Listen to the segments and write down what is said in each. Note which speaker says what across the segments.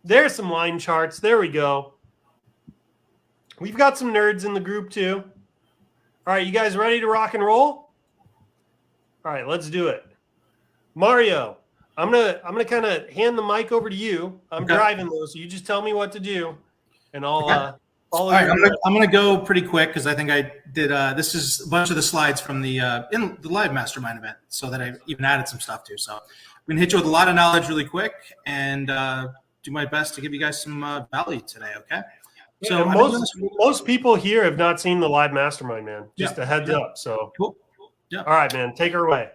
Speaker 1: There's some line charts. There we go. We've got some nerds in the group too. All right, you guys ready to rock and roll? All right, let's do it. Mario, I'm gonna kind of hand the mic over to you. I'm driving though, so you just tell me what to do, and I'll follow.
Speaker 2: All right, I'm gonna go pretty quick because I think I did. This is a bunch of the slides from the in the live mastermind event, so that I even added some stuff too. So I'm gonna hit you with a lot of knowledge really quick and do my best to give you guys some value today. Okay.
Speaker 1: So most people here have not seen the live mastermind, man. Just a heads up. So
Speaker 2: cool. Yeah.
Speaker 1: All right, man. Take her away.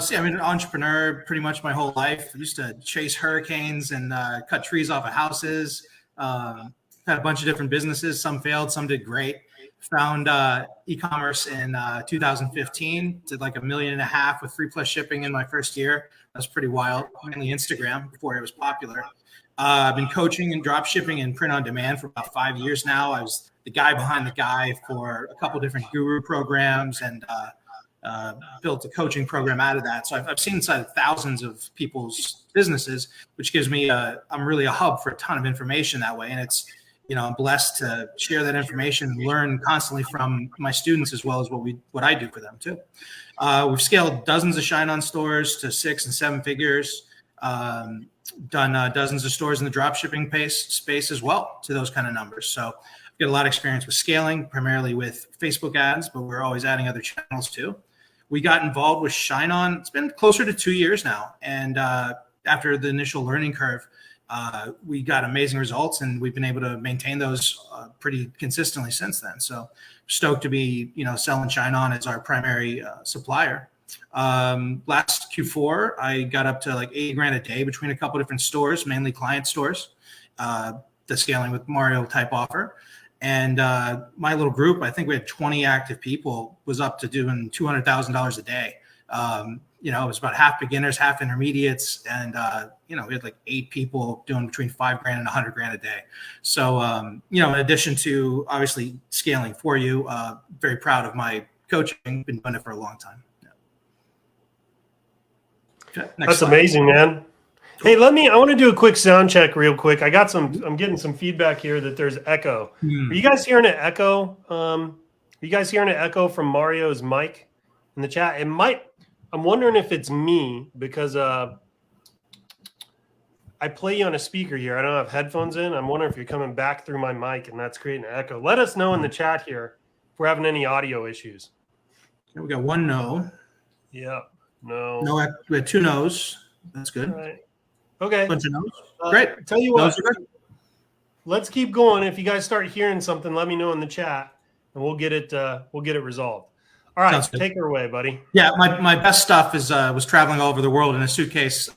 Speaker 2: See, I'm an entrepreneur pretty much my whole life. I used to chase hurricanes and cut trees off of houses. Had a bunch of different businesses. Some failed, some did great. Found e-commerce in 2015. Did like $1.5 million with 3+ shipping in my first year. That was pretty wild. Mainly Instagram before it was popular. I've been coaching and drop shipping and print on demand for about 5 years now. I was the guy behind the guy for a couple different guru programs and built a coaching program out of that. So I've seen inside thousands of people's businesses, which gives me I'm really a hub for a ton of information that way. And it's, I'm blessed to share that information and learn constantly from my students as well as what I do for them too. We've scaled dozens of ShineOn stores to 6 and 7 figures. Done dozens of stores in the drop shipping space as well to those kind of numbers. So I've got a lot of experience with scaling, primarily with Facebook ads, but we're always adding other channels too. We got involved with ShineOn. It's been closer to 2 years now. And after the initial learning curve, we got amazing results and we've been able to maintain those pretty consistently since then. So stoked to be, selling ShineOn as our primary supplier. Last Q4, I got up to like $80,000 a day between a couple different stores, mainly client stores, the scaling with Mario type offer. And my little group, I think we had 20 active people, was up to doing $200,000 a day. It was about half beginners, half intermediates. And, we had like 8 people doing between $5,000 and $100,000 a day. So, in addition to obviously scaling for you, very proud of my coaching, been doing it for a long time.
Speaker 1: Okay, that's slide. Amazing, man. Hey, I want to do a quick sound check real quick. I'm getting some feedback here that there's echo. Are you guys hearing an echo? Are you guys hearing an echo from Mario's mic in the chat? I'm wondering if it's me because I play you on a speaker here. I don't have headphones in. I'm wondering if you're coming back through my mic and that's creating an echo. Let us know in the chat here if we're having any audio issues.
Speaker 2: Okay, we got one no.
Speaker 1: Yeah. No.
Speaker 2: No, we had 2 no's. That's good.
Speaker 1: All right. Okay.
Speaker 2: Bunch of no's. Great.
Speaker 1: Tell you what. Let's keep going. If you guys start hearing something, let me know in the chat, and we'll get it resolved. All right, take her away, buddy.
Speaker 2: Yeah, my best stuff is was traveling all over the world in a suitcase,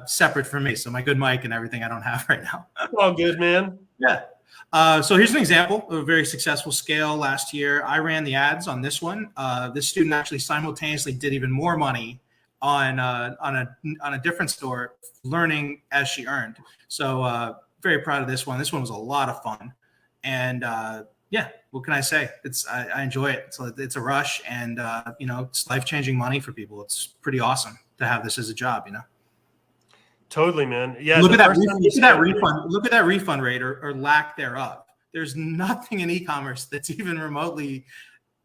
Speaker 2: separate from me. So my good mic and everything I don't have right now.
Speaker 1: All good, man.
Speaker 2: Yeah. So here's an example of a very successful scale last year. I ran the ads on this one. This student actually simultaneously did even more money on a different store, learning as she earned. So very proud of this one. This one was a lot of fun, and what can I say? I enjoy it. It's a rush, and it's life-changing money for people. It's pretty awesome to have this as a job.
Speaker 1: Totally, man. Yeah.
Speaker 2: Look at that refund. Look at that refund rate or lack thereof. There's nothing in e-commerce that's even remotely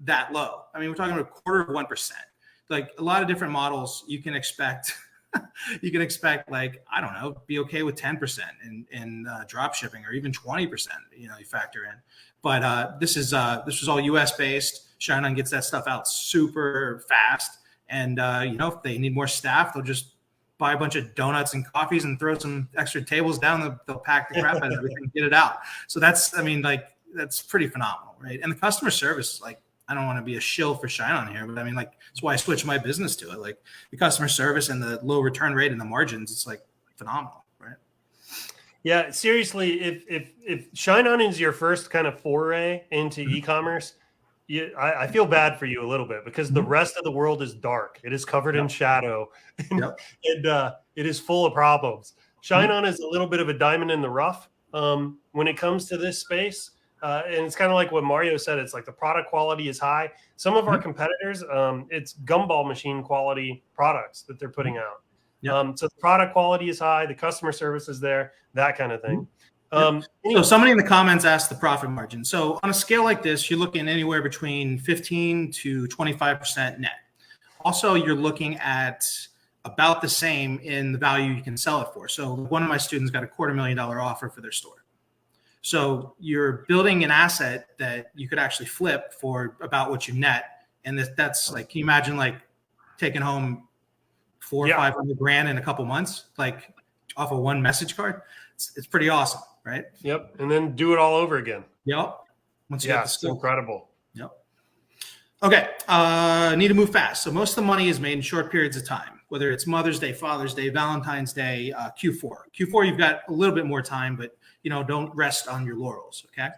Speaker 2: that low. I mean, we're talking about 0.25%. Like a lot of different models, you can expect like, I don't know, be okay with 10% in drop shipping or even 20%, you factor in. But this was all US based. ShineOn gets that stuff out super fast. And if they need more staff, they'll just buy a bunch of donuts and coffees and throw some extra tables down. They'll pack the crap out of everything and get it out. So that's pretty phenomenal, right? And the customer service, like, I don't want to be a shill for ShineOn here, but I mean, like, that's why I switched my business to it. Like the customer service and the low return rate and the margins, it's like phenomenal, right?
Speaker 1: Yeah, seriously, if ShineOn is your first kind of foray into e-commerce, I feel bad for you a little bit because the rest of the world is dark. It is covered in shadow, and it is full of problems. ShineOn is a little bit of a diamond in the rough when it comes to this space. And it's kind of like what Mario said. It's like the product quality is high. Some of our competitors, it's gumball machine quality products that they're putting out.
Speaker 2: Yep.
Speaker 1: So the product quality is high, the customer service is there, that kind of thing.
Speaker 2: So somebody in the comments asked the profit margin. So on a scale like this, you're looking anywhere between 15 to 25% net. Also, you're looking at about the same in the value you can sell it for. So one of my students got a $250,000 offer for their store. So you're building an asset that you could actually flip for about what you net. And that's like, can you imagine like taking home $400,000 or $500,000 in a couple months, like off of one message card? It's pretty awesome, right?
Speaker 1: Yep. And then do it all over again.
Speaker 2: Yep. Once you get the skill.
Speaker 1: Incredible.
Speaker 2: Yep. Okay. Need to move fast. So most of the money is made in short periods of time, whether it's Mother's Day, Father's Day, Valentine's Day, Q4. Q4, you've got a little bit more time, but don't rest on your laurels. Okay.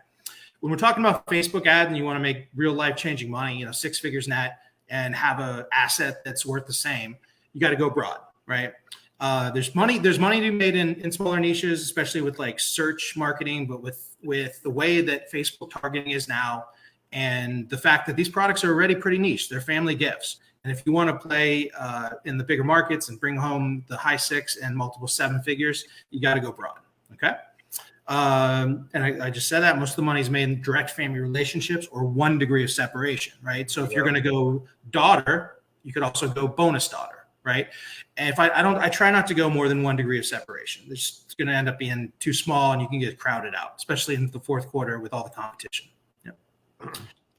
Speaker 2: When we're talking about Facebook ad and you want to make real life changing money, 6 figures net and have an asset that's worth the same, you got to go broad, right? There's money to be made in smaller niches, especially with like search marketing, but with the way that Facebook targeting is now, and the fact that these products are already pretty niche, they're family gifts. And if you want to play in the bigger markets and bring home the high 6 and multiple 7 figures, you got to go broad. Okay. And I just said that most of the money is made in direct family relationships or 1 degree of separation, right? So if you're going to go daughter, you could also go bonus daughter, right? And if I try not to go more than 1 degree of separation. It's going to end up being too small and you can get crowded out, especially in the fourth quarter with all the competition. Yep.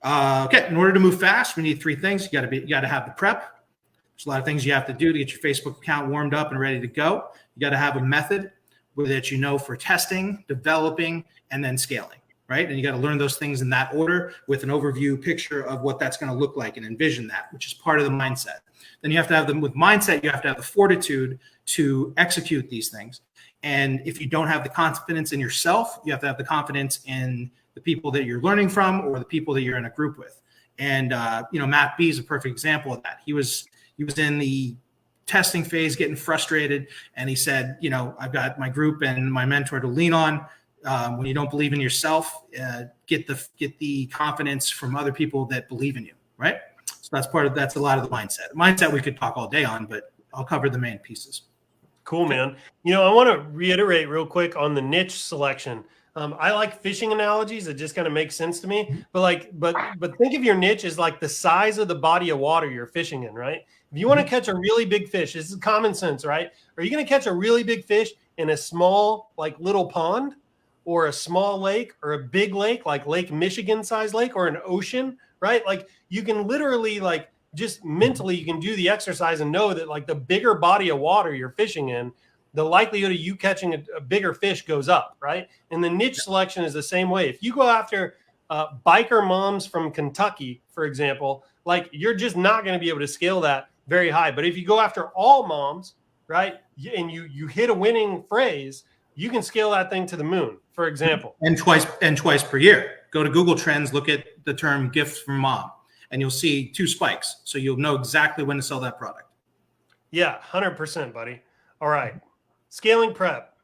Speaker 2: Okay. In order to move fast, we need 3 things. You got to have the prep. There's a lot of things you have to do to get your Facebook account warmed up and ready to go. You got to have a method that for testing, developing, and then scaling, right? And you got to learn those things in that order with an overview picture of what that's going to look like and envision that, which is part of the mindset. Then you have to have them with mindset. You have to have the fortitude to execute these things. And if you don't have the confidence in yourself, you have to have the confidence in the people that you're learning from or the people that you're in a group with. And, Matt B is a perfect example of that. He was in the testing phase, getting frustrated. And he said, I've got my group and my mentor to lean on. When you don't believe in yourself, get the confidence from other people that believe in you, right? So that's a lot of the mindset. Mindset we could talk all day on, but I'll cover the main pieces.
Speaker 1: Cool, man. I want to reiterate real quick on the niche selection. I like fishing analogies. It just kind of makes sense to me. But think of your niche as like the size of the body of water you're fishing in, right? If you want to catch a really big fish, this is common sense, right? Are you going to catch a really big fish in a small, like little pond or a small lake or a big lake, like Lake Michigan size lake or an ocean, right? Like you can literally just mentally, you can do the exercise and know that like the bigger body of water you're fishing in, the likelihood of you catching a bigger fish goes up, right? And the niche selection is the same way. If you go after biker moms from Kentucky, for example, like you're just not going to be able to scale that very high. But if you go after all moms, right, and you hit a winning phrase, you can scale that thing to the moon, for example.
Speaker 2: And twice per year. Go to Google Trends, look at the term gifts from mom, and you'll see 2 spikes. So you'll know exactly when to sell that product.
Speaker 1: Yeah, 100%, buddy. All right. Scaling prep.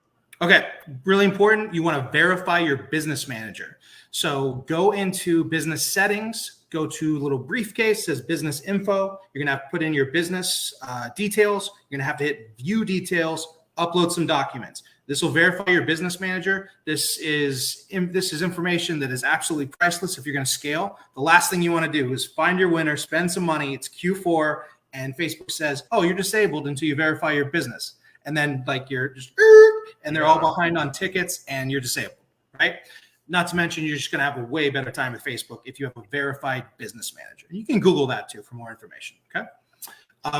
Speaker 2: Okay, really important. You want to verify your business manager. So go into business settings, go to a little briefcase, says business info. You're going to have to put in your business details. You're going to have to hit view details, upload some documents. This will verify your business manager. This is information that is absolutely priceless if you're going to scale. The last thing you want to do is find your winner, spend some money. It's Q4, and Facebook says, "Oh, you're disabled until you verify your business." And then you're just, and they're all behind on tickets and you're disabled, right? Not to mention, you're just going to have a way better time with Facebook if you have a verified business manager. You can Google that too for more information, okay?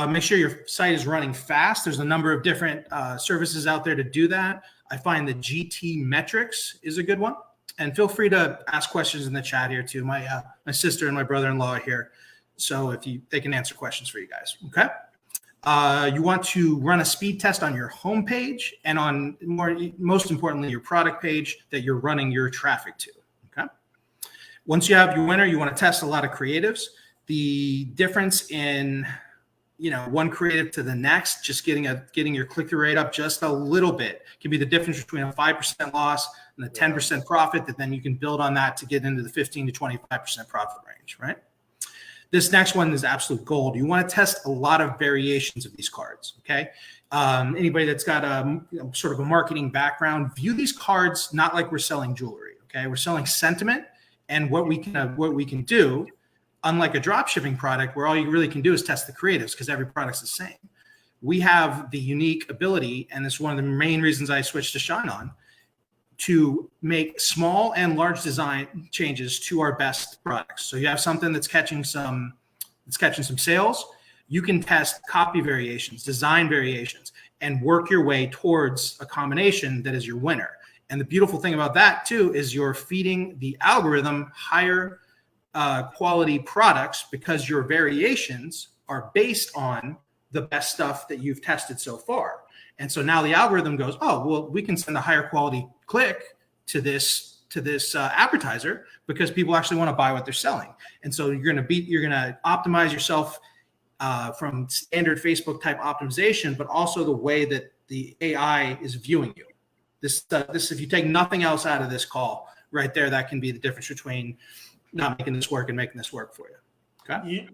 Speaker 2: Make sure your site is running fast. There's a number of different services out there to do that. I find the GT Metrics is a good one. And feel free to ask questions in the chat here too. My sister and my brother-in-law are here. So they can answer questions for you guys, okay? You want to run a speed test on your homepage and on most importantly, your product page that you're running your traffic to. Okay. Once you have your winner, you want to test a lot of creatives. The difference in, one creative to the next, just getting your click-through rate up just a little bit can be the difference between a 5% loss and a 10% profit that then you can build on that to get into the 15 to 25% profit range, right? This next one is absolute gold. You want to test a lot of variations of these cards, okay? Anybody that's got a sort of a marketing background, view these cards not like we're selling jewelry. Okay, we're selling sentiment and what we can do. Unlike a drop shipping product where all you really can do is test the creatives because every product's the same. We have the unique ability, and it's one of the main reasons I switched to ShineOn, to make small and large design changes to our best products. So you have something that's catching some sales. You can test copy variations, design variations, and work your way towards a combination that is your winner. And the beautiful thing about that too is you're feeding the algorithm higher quality products because your variations are based on the best stuff that you've tested so far. And so now the algorithm goes, oh, well, we can send a higher quality click to this advertiser because people actually want to buy what they're selling. And so you're going to optimize yourself from standard Facebook type optimization, but also the way that the AI is viewing you. This, if you take nothing else out of this call right there, that can be the difference between not making this work and making this work for you. Okay.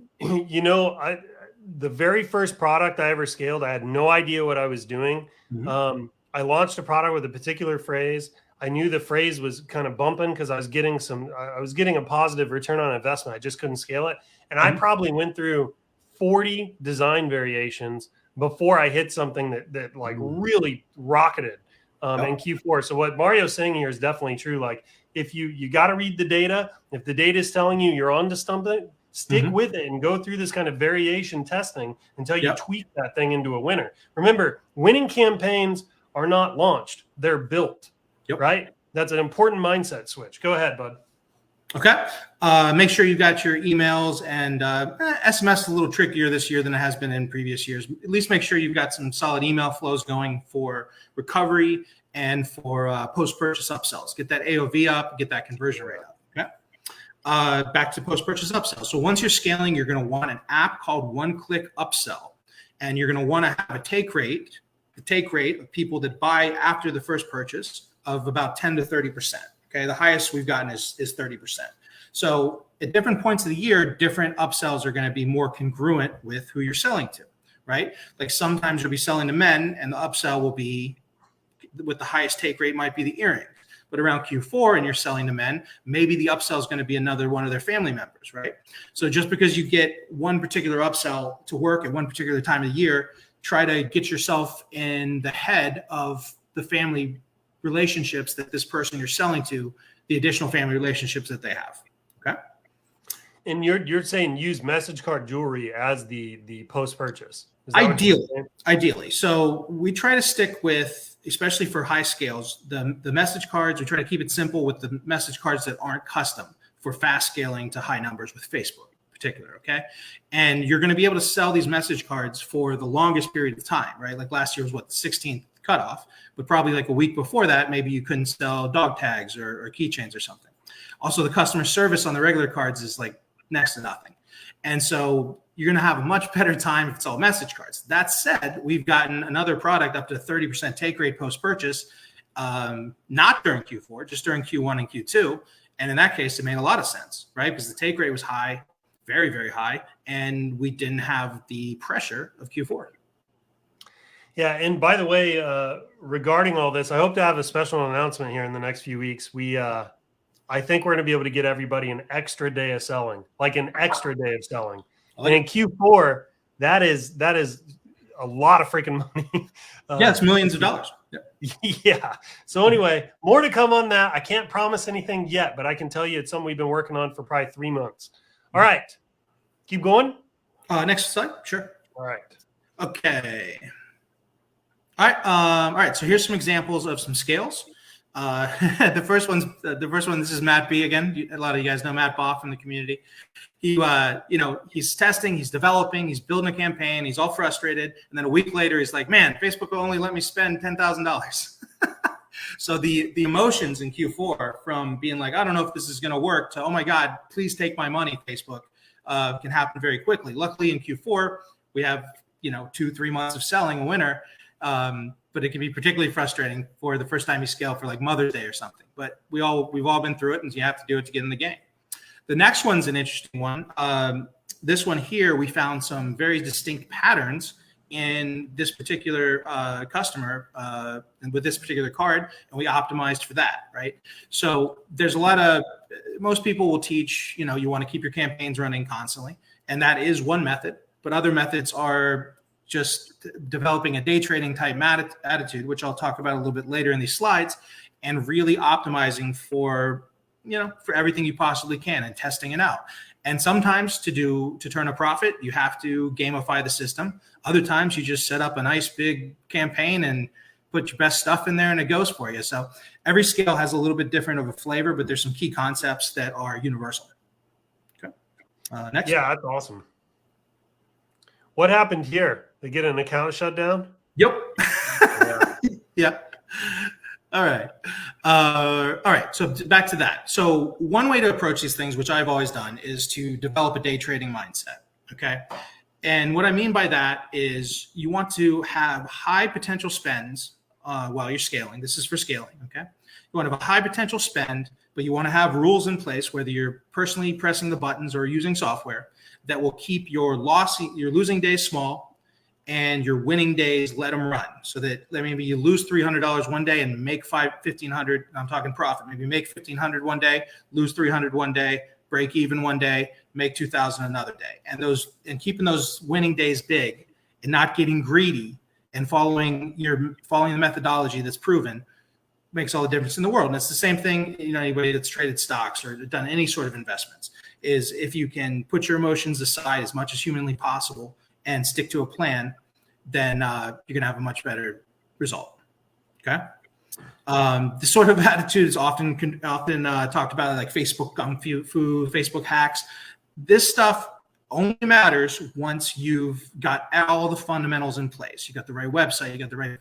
Speaker 1: The very first product I ever scaled, I had no idea what I was doing. Mm-hmm. I launched a product with a particular phrase. I knew the phrase was kind of bumping because I was getting a positive return on investment. I just couldn't scale it. And I probably went through 40 design variations before I hit something that like really rocketed in Q4. So what Mario's saying here is definitely true. Like if you got to read the data, if the data is telling you you're onto something, stick with it and go through this kind of variation testing until you tweak that thing into a winner. Remember, winning campaigns are not launched. They're built, right? That's an important mindset switch. Go ahead, bud.
Speaker 2: Okay. Make sure you got your emails, and SMS is a little trickier this year than it has been in previous years. At least make sure you've got some solid email flows going for recovery and for post-purchase upsells. Get that AOV up, get that conversion rate up. Okay. Back to post-purchase upsell. So once you're scaling, you're going to want an app called One-Click Upsell, and you're going to want to have a take rate of people that buy after the first purchase of about 10 to 30%. Okay, the highest we've gotten is 30%. So at different points of the year, different upsells are going to be more congruent with who you're selling to, right? Like sometimes you'll be selling to men, and the upsell will be with the highest take rate might be the earring. But around Q4 and you're selling to men, maybe the upsell is going to be another one of their family members, right? So just because you get one particular upsell to work at one particular time of the year, try to get yourself in the head of the family relationships that this person you're selling to, the additional family relationships that they have. Okay.
Speaker 1: And you're saying use message card jewelry as the post-purchase.
Speaker 2: Ideally. So we try to stick with, especially for high scales, the message cards. We try to keep it simple with the message cards that aren't custom for fast scaling to high numbers with Facebook in particular. Okay. And you're going to be able to sell these message cards for the longest period of time, right? Like last year was the 16th cutoff, but probably like a week before that, maybe you couldn't sell dog tags or keychains or something. Also, the customer service on the regular cards is like next to nothing. And so you're going to have a much better time if it's all message cards. That said, we've gotten another product up to 30% take rate post-purchase, not during Q4, just during Q1 and Q2. And in that case, it made a lot of sense, right? Because the take rate was high, very, very high, and we didn't have the pressure of Q4.
Speaker 1: Yeah, and by the way, regarding all this, I hope to have a special announcement here in the next few weeks. I think we're going to be able to get everybody an extra day of selling, like an extra day of selling. And in Q4, that is a lot of freaking money.
Speaker 2: It's millions of dollars.
Speaker 1: Yeah. So anyway, more to come on that. I can't promise anything yet, but I can tell you it's something we've been working on for probably 3 months. All right. Keep going.
Speaker 2: Next slide. Sure.
Speaker 1: All right.
Speaker 2: Okay. All right. So here's some examples of some scales. The first one, this is Matt B again. A lot of you guys know Matt Boff from the community. He's testing, he's developing, he's building a campaign, he's all frustrated. And then a week later, he's like, man, Facebook will only let me spend $10,000. So the emotions in Q4 from being like, I don't know if this is going to work to, oh my God, please take my money, Facebook, can happen very quickly. Luckily in Q4, we have, 2-3 months of selling a winner. But it can be particularly frustrating for the first time you scale for like Mother's Day or something. But we've all been through it, and you have to do it to get in the game. The next one's an interesting one. This one here, we found some very distinct patterns in this particular customer and with this particular card, and we optimized for that, right? So there's a lot of, most people will teach, you know, you want to keep your campaigns running constantly, and that is one method, but other methods are just developing a day trading type attitude, which I'll talk about a little bit later in these slides, and really optimizing for, you know, for everything you possibly can and testing it out. And sometimes to turn a profit, you have to gamify the system. Other times you just set up a nice big campaign and put your best stuff in there and it goes for you. So every scale has a little bit different of a flavor, but there's some key concepts that are universal. Okay. Next.
Speaker 1: Yeah, that's awesome. What happened here? They get an account shut down?
Speaker 2: Yep. Yeah. Yeah. All right. All right. So back to that. So one way to approach these things, which I've always done, is to develop a day trading mindset. Okay. And what I mean by that is you want to have high potential spends while you're scaling. This is for scaling. Okay. You want to have a high potential spend, but you want to have rules in place, whether you're personally pressing the buttons or using software, that will keep your losing days small and your winning days, let them run, so that maybe you lose $300 one day and make $1,500. I'm talking profit. Maybe make $1,500 one day, lose $300 one day, break even one day, make $2,000 another day. And keeping those winning days big and not getting greedy and following the methodology that's proven makes all the difference in the world. And it's the same thing, you know, anybody that's traded stocks or done any sort of investments, is if you can put your emotions aside as much as humanly possible and stick to a plan, then you're going to have a much better result. Okay. This sort of attitude is often talked about, like Facebook kung fu, Facebook hacks. This stuff only matters once you've got all the fundamentals in place. You got the right website, you got the right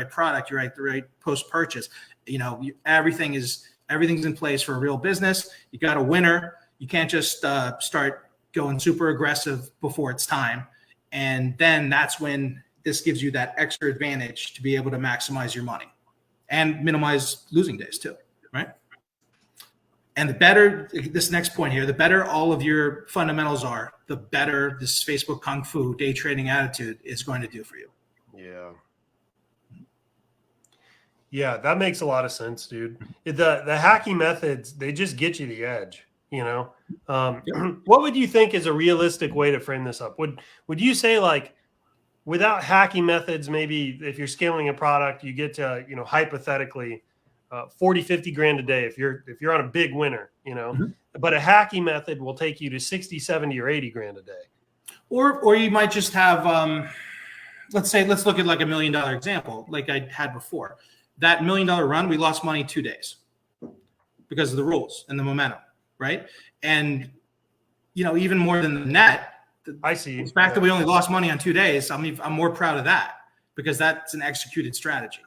Speaker 2: product, you got the right post purchase. You know, everything's in place for a real business. You got a winner. You can't just start going super aggressive before it's time. And then that's when this gives you that extra advantage to be able to maximize your money and minimize losing days too, right? And the better, this next point here, the better all of your fundamentals are, the better this Facebook kung fu day trading attitude is going to do for you.
Speaker 1: Yeah. Yeah, that makes a lot of sense, dude. The hacking methods, they just get you the edge. You know, What would you think is a realistic way to frame this up? Would you say, like, without hacking methods, maybe if you're scaling a product, you get to, you know, hypothetically 40, 50 grand a day if you're on a big winner, you know, but a hacking method will take you to 60, 70 or 80 grand a day.
Speaker 2: Or you might just have, let's look at like $1 million example, like I had before. That $1 million run, we lost money 2 days because of the rules and the momentum. Right. And, you know, even more than the net,
Speaker 1: I see
Speaker 2: the fact that we only lost money on 2 days, I'm more proud of that because that's an executed strategy.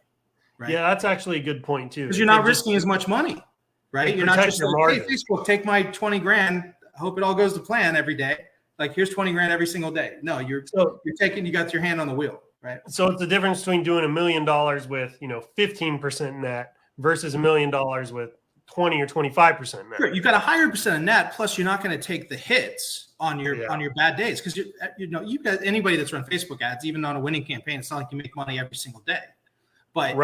Speaker 2: Right.
Speaker 1: Yeah, that's actually a good point too.
Speaker 2: Because you're not risking as much money, right? You're not just like, hey, Facebook, take my 20 grand. I hope it all goes to plan every day. Like, here's 20 grand every single day. No, you got your hand on the wheel, right?
Speaker 1: So it's the difference between doing $1 million with, you know, 15% net versus $1 million with 20 or 25% net.
Speaker 2: Sure, you've got a higher percent of net, plus you're not going to take the hits on your bad days, because you've got anybody that's run Facebook ads, even on a winning campaign, it's not like you make money every single day. But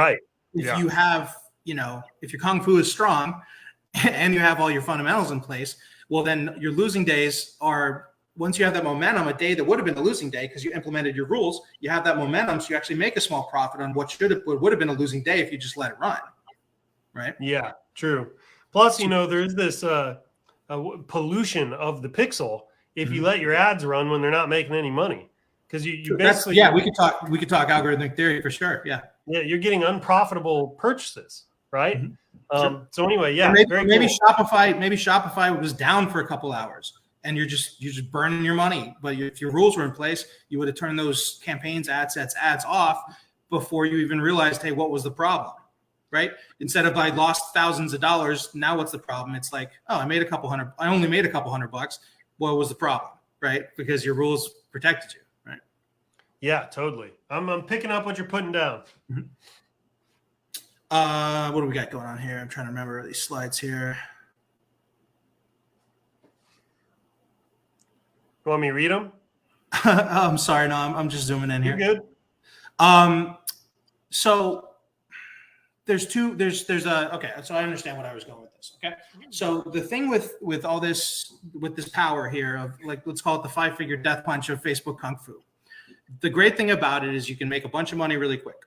Speaker 2: if you have, you know, if your kung fu is strong and you have all your fundamentals in place, well, then your losing days are, once you have that momentum, a day that would have been a losing day because you implemented your rules, you have that momentum, so you actually make a small profit on what would have been a losing day if you just let it run. Right?
Speaker 1: Yeah, true. Plus, you know, there's this pollution of the pixel if you let your ads run when they're not making any money, because you basically
Speaker 2: we could talk algorithmic theory for sure. Yeah,
Speaker 1: you're getting unprofitable purchases, right?
Speaker 2: Sure.
Speaker 1: So anyway,
Speaker 2: maybe Shopify was down for a couple hours and you're just burning your money. But if your rules were in place, you would have turned those campaigns, ads off before you even realized, hey, what was the problem? Right? Instead of I lost thousands of dollars, now what's the problem? It's like, oh, I only made a couple $100. What was the problem? Right? Because your rules protected you. Right?
Speaker 1: Yeah, totally. I'm picking up what you're putting down.
Speaker 2: What do we got going on here? I'm trying to remember these slides here.
Speaker 1: You want me to read them?
Speaker 2: I'm sorry. No, I'm just zooming in
Speaker 1: You're
Speaker 2: here.
Speaker 1: good.
Speaker 2: So there's okay. So I understand what I was going with this. Okay. So the thing with all this, with this power here of, like, let's call it the 5-figure death punch of Facebook Kung Fu. The great thing about it is you can make a bunch of money really quick.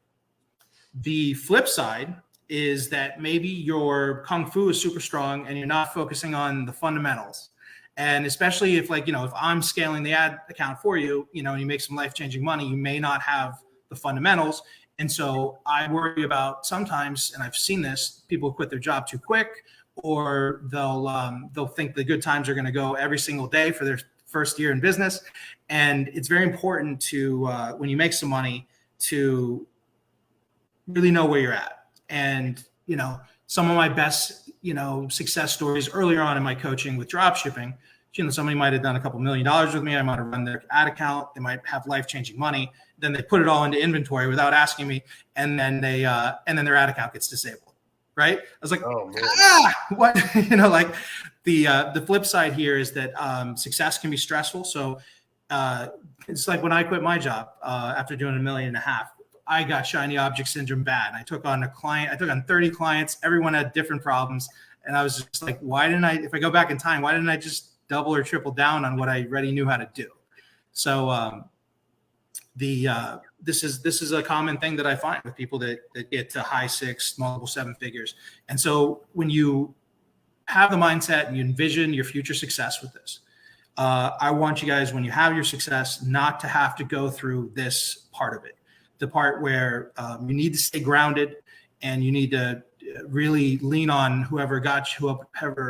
Speaker 2: The flip side is that maybe your Kung Fu is super strong and you're not focusing on the fundamentals. And especially if, like, if I'm scaling the ad account for you, and you make some life-changing money, you may not have the fundamentals. And so I worry about sometimes, and I've seen this, people quit their job too quick, or they'll think the good times are going to go every single day for their first year in business. And it's very important to, when you make some money, to really know where you're at. And, some of my best, success stories earlier on in my coaching with drop shipping, somebody might have done a couple $1 million with me. I might have run their ad account. They might have life-changing money. Then they put it all into inventory without asking me. And then and then their ad account gets disabled. Right. I was like, what, like the flip side here is that success can be stressful. So it's like when I quit my job after doing $1.5 million, I got shiny object syndrome bad. I took on 30 clients. Everyone had different problems. And I was just like, if I go back in time, why didn't I just double or triple down on what I already knew how to do? So this is a common thing that I find with people that get to high 6, multiple 7 figures. And so when you have the mindset and you envision your future success with this, I want you guys, when you have your success, not to have to go through this part of it. The part where you need to stay grounded and you need to really lean on whoever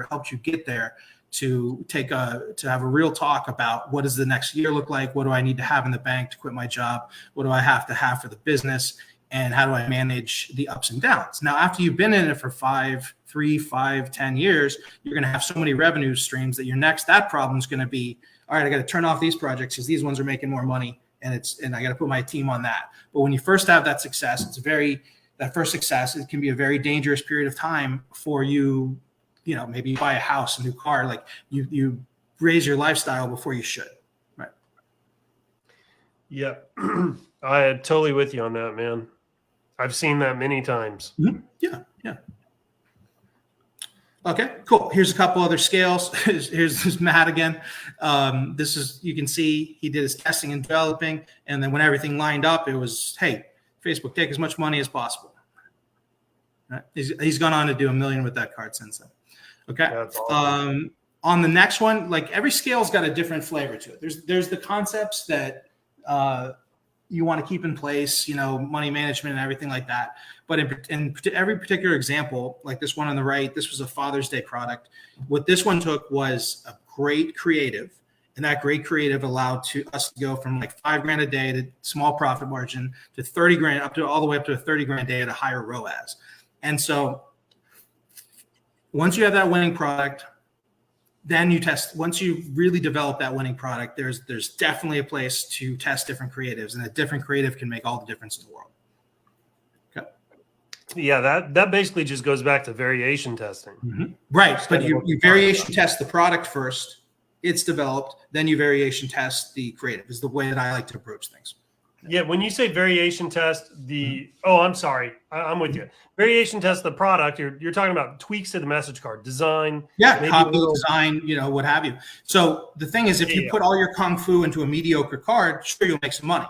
Speaker 2: helped you get there to have a real talk about, what does the next year look like? What do I need to have in the bank to quit my job? What do I have to have for the business? And how do I manage the ups and downs? Now, after you've been in it for 3, 5, 10 years, you're going to have so many revenue streams that that problem is going to be, all right, I got to turn off these projects because these ones are making more money. And I got to put my team on that. But when you first have that success, that first success, it can be a very dangerous period of time for you. Maybe you buy a house, a new car, like you raise your lifestyle before you should. Right.
Speaker 1: Yeah. I am totally with you on that, man. I've seen that many times.
Speaker 2: Mm-hmm. Yeah. Okay, cool. Here's a couple other scales. Here's Matt again. You can see he did his testing and developing, and then when everything lined up, it was, hey, Facebook, take as much money as possible. Right? He's gone on to do $1 million with that card since then. Okay. That's awesome. On the next one, like, every scale's got a different flavor to it. There's the concepts that you want to keep in place, money management and everything like that. But in every particular example, like this one on the right, this was a Father's Day product. What this one took was a great creative, and that great creative allowed us to go from like $5,000 a day to small profit margin to 30 grand, all the way up to a 30 grand a day at a higher ROAS. And so once you have that winning product, then you test. Once you really develop that winning product, there's definitely a place to test different creatives, and a different creative can make all the difference in the world. Okay.
Speaker 1: Yeah, that basically just goes back to variation testing.
Speaker 2: Mm-hmm. Right, but you variation test the product first. It's developed, then you variation test the creative. Is the way that I like to approach things.
Speaker 1: Yeah, when you say variation test I'm sorry, I'm with you. Variation test the product. You're talking about tweaks to the message card, design.
Speaker 2: Yeah, copy, design, what have you. So the thing is, if you put all your Kung Fu into a mediocre card, sure, you'll make some money.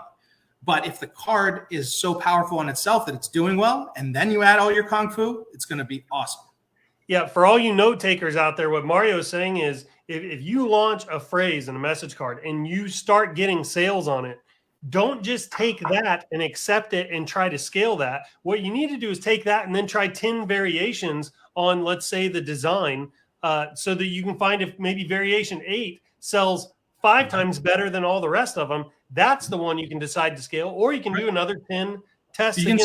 Speaker 2: But if the card is so powerful in itself that it's doing well, and then you add all your Kung Fu, it's going to be awesome.
Speaker 1: Yeah, for all you note takers out there, what Mario is saying is, if you launch a phrase in a message card and you start getting sales on it, don't just take that and accept it and try to scale that. What you need to do is take that and then try 10 variations on, let's say, the design, so that you can find if maybe variation 8 sells 5 times better than all the rest of them. That's the one you can decide to scale, or you can do another 10 tests.
Speaker 2: You can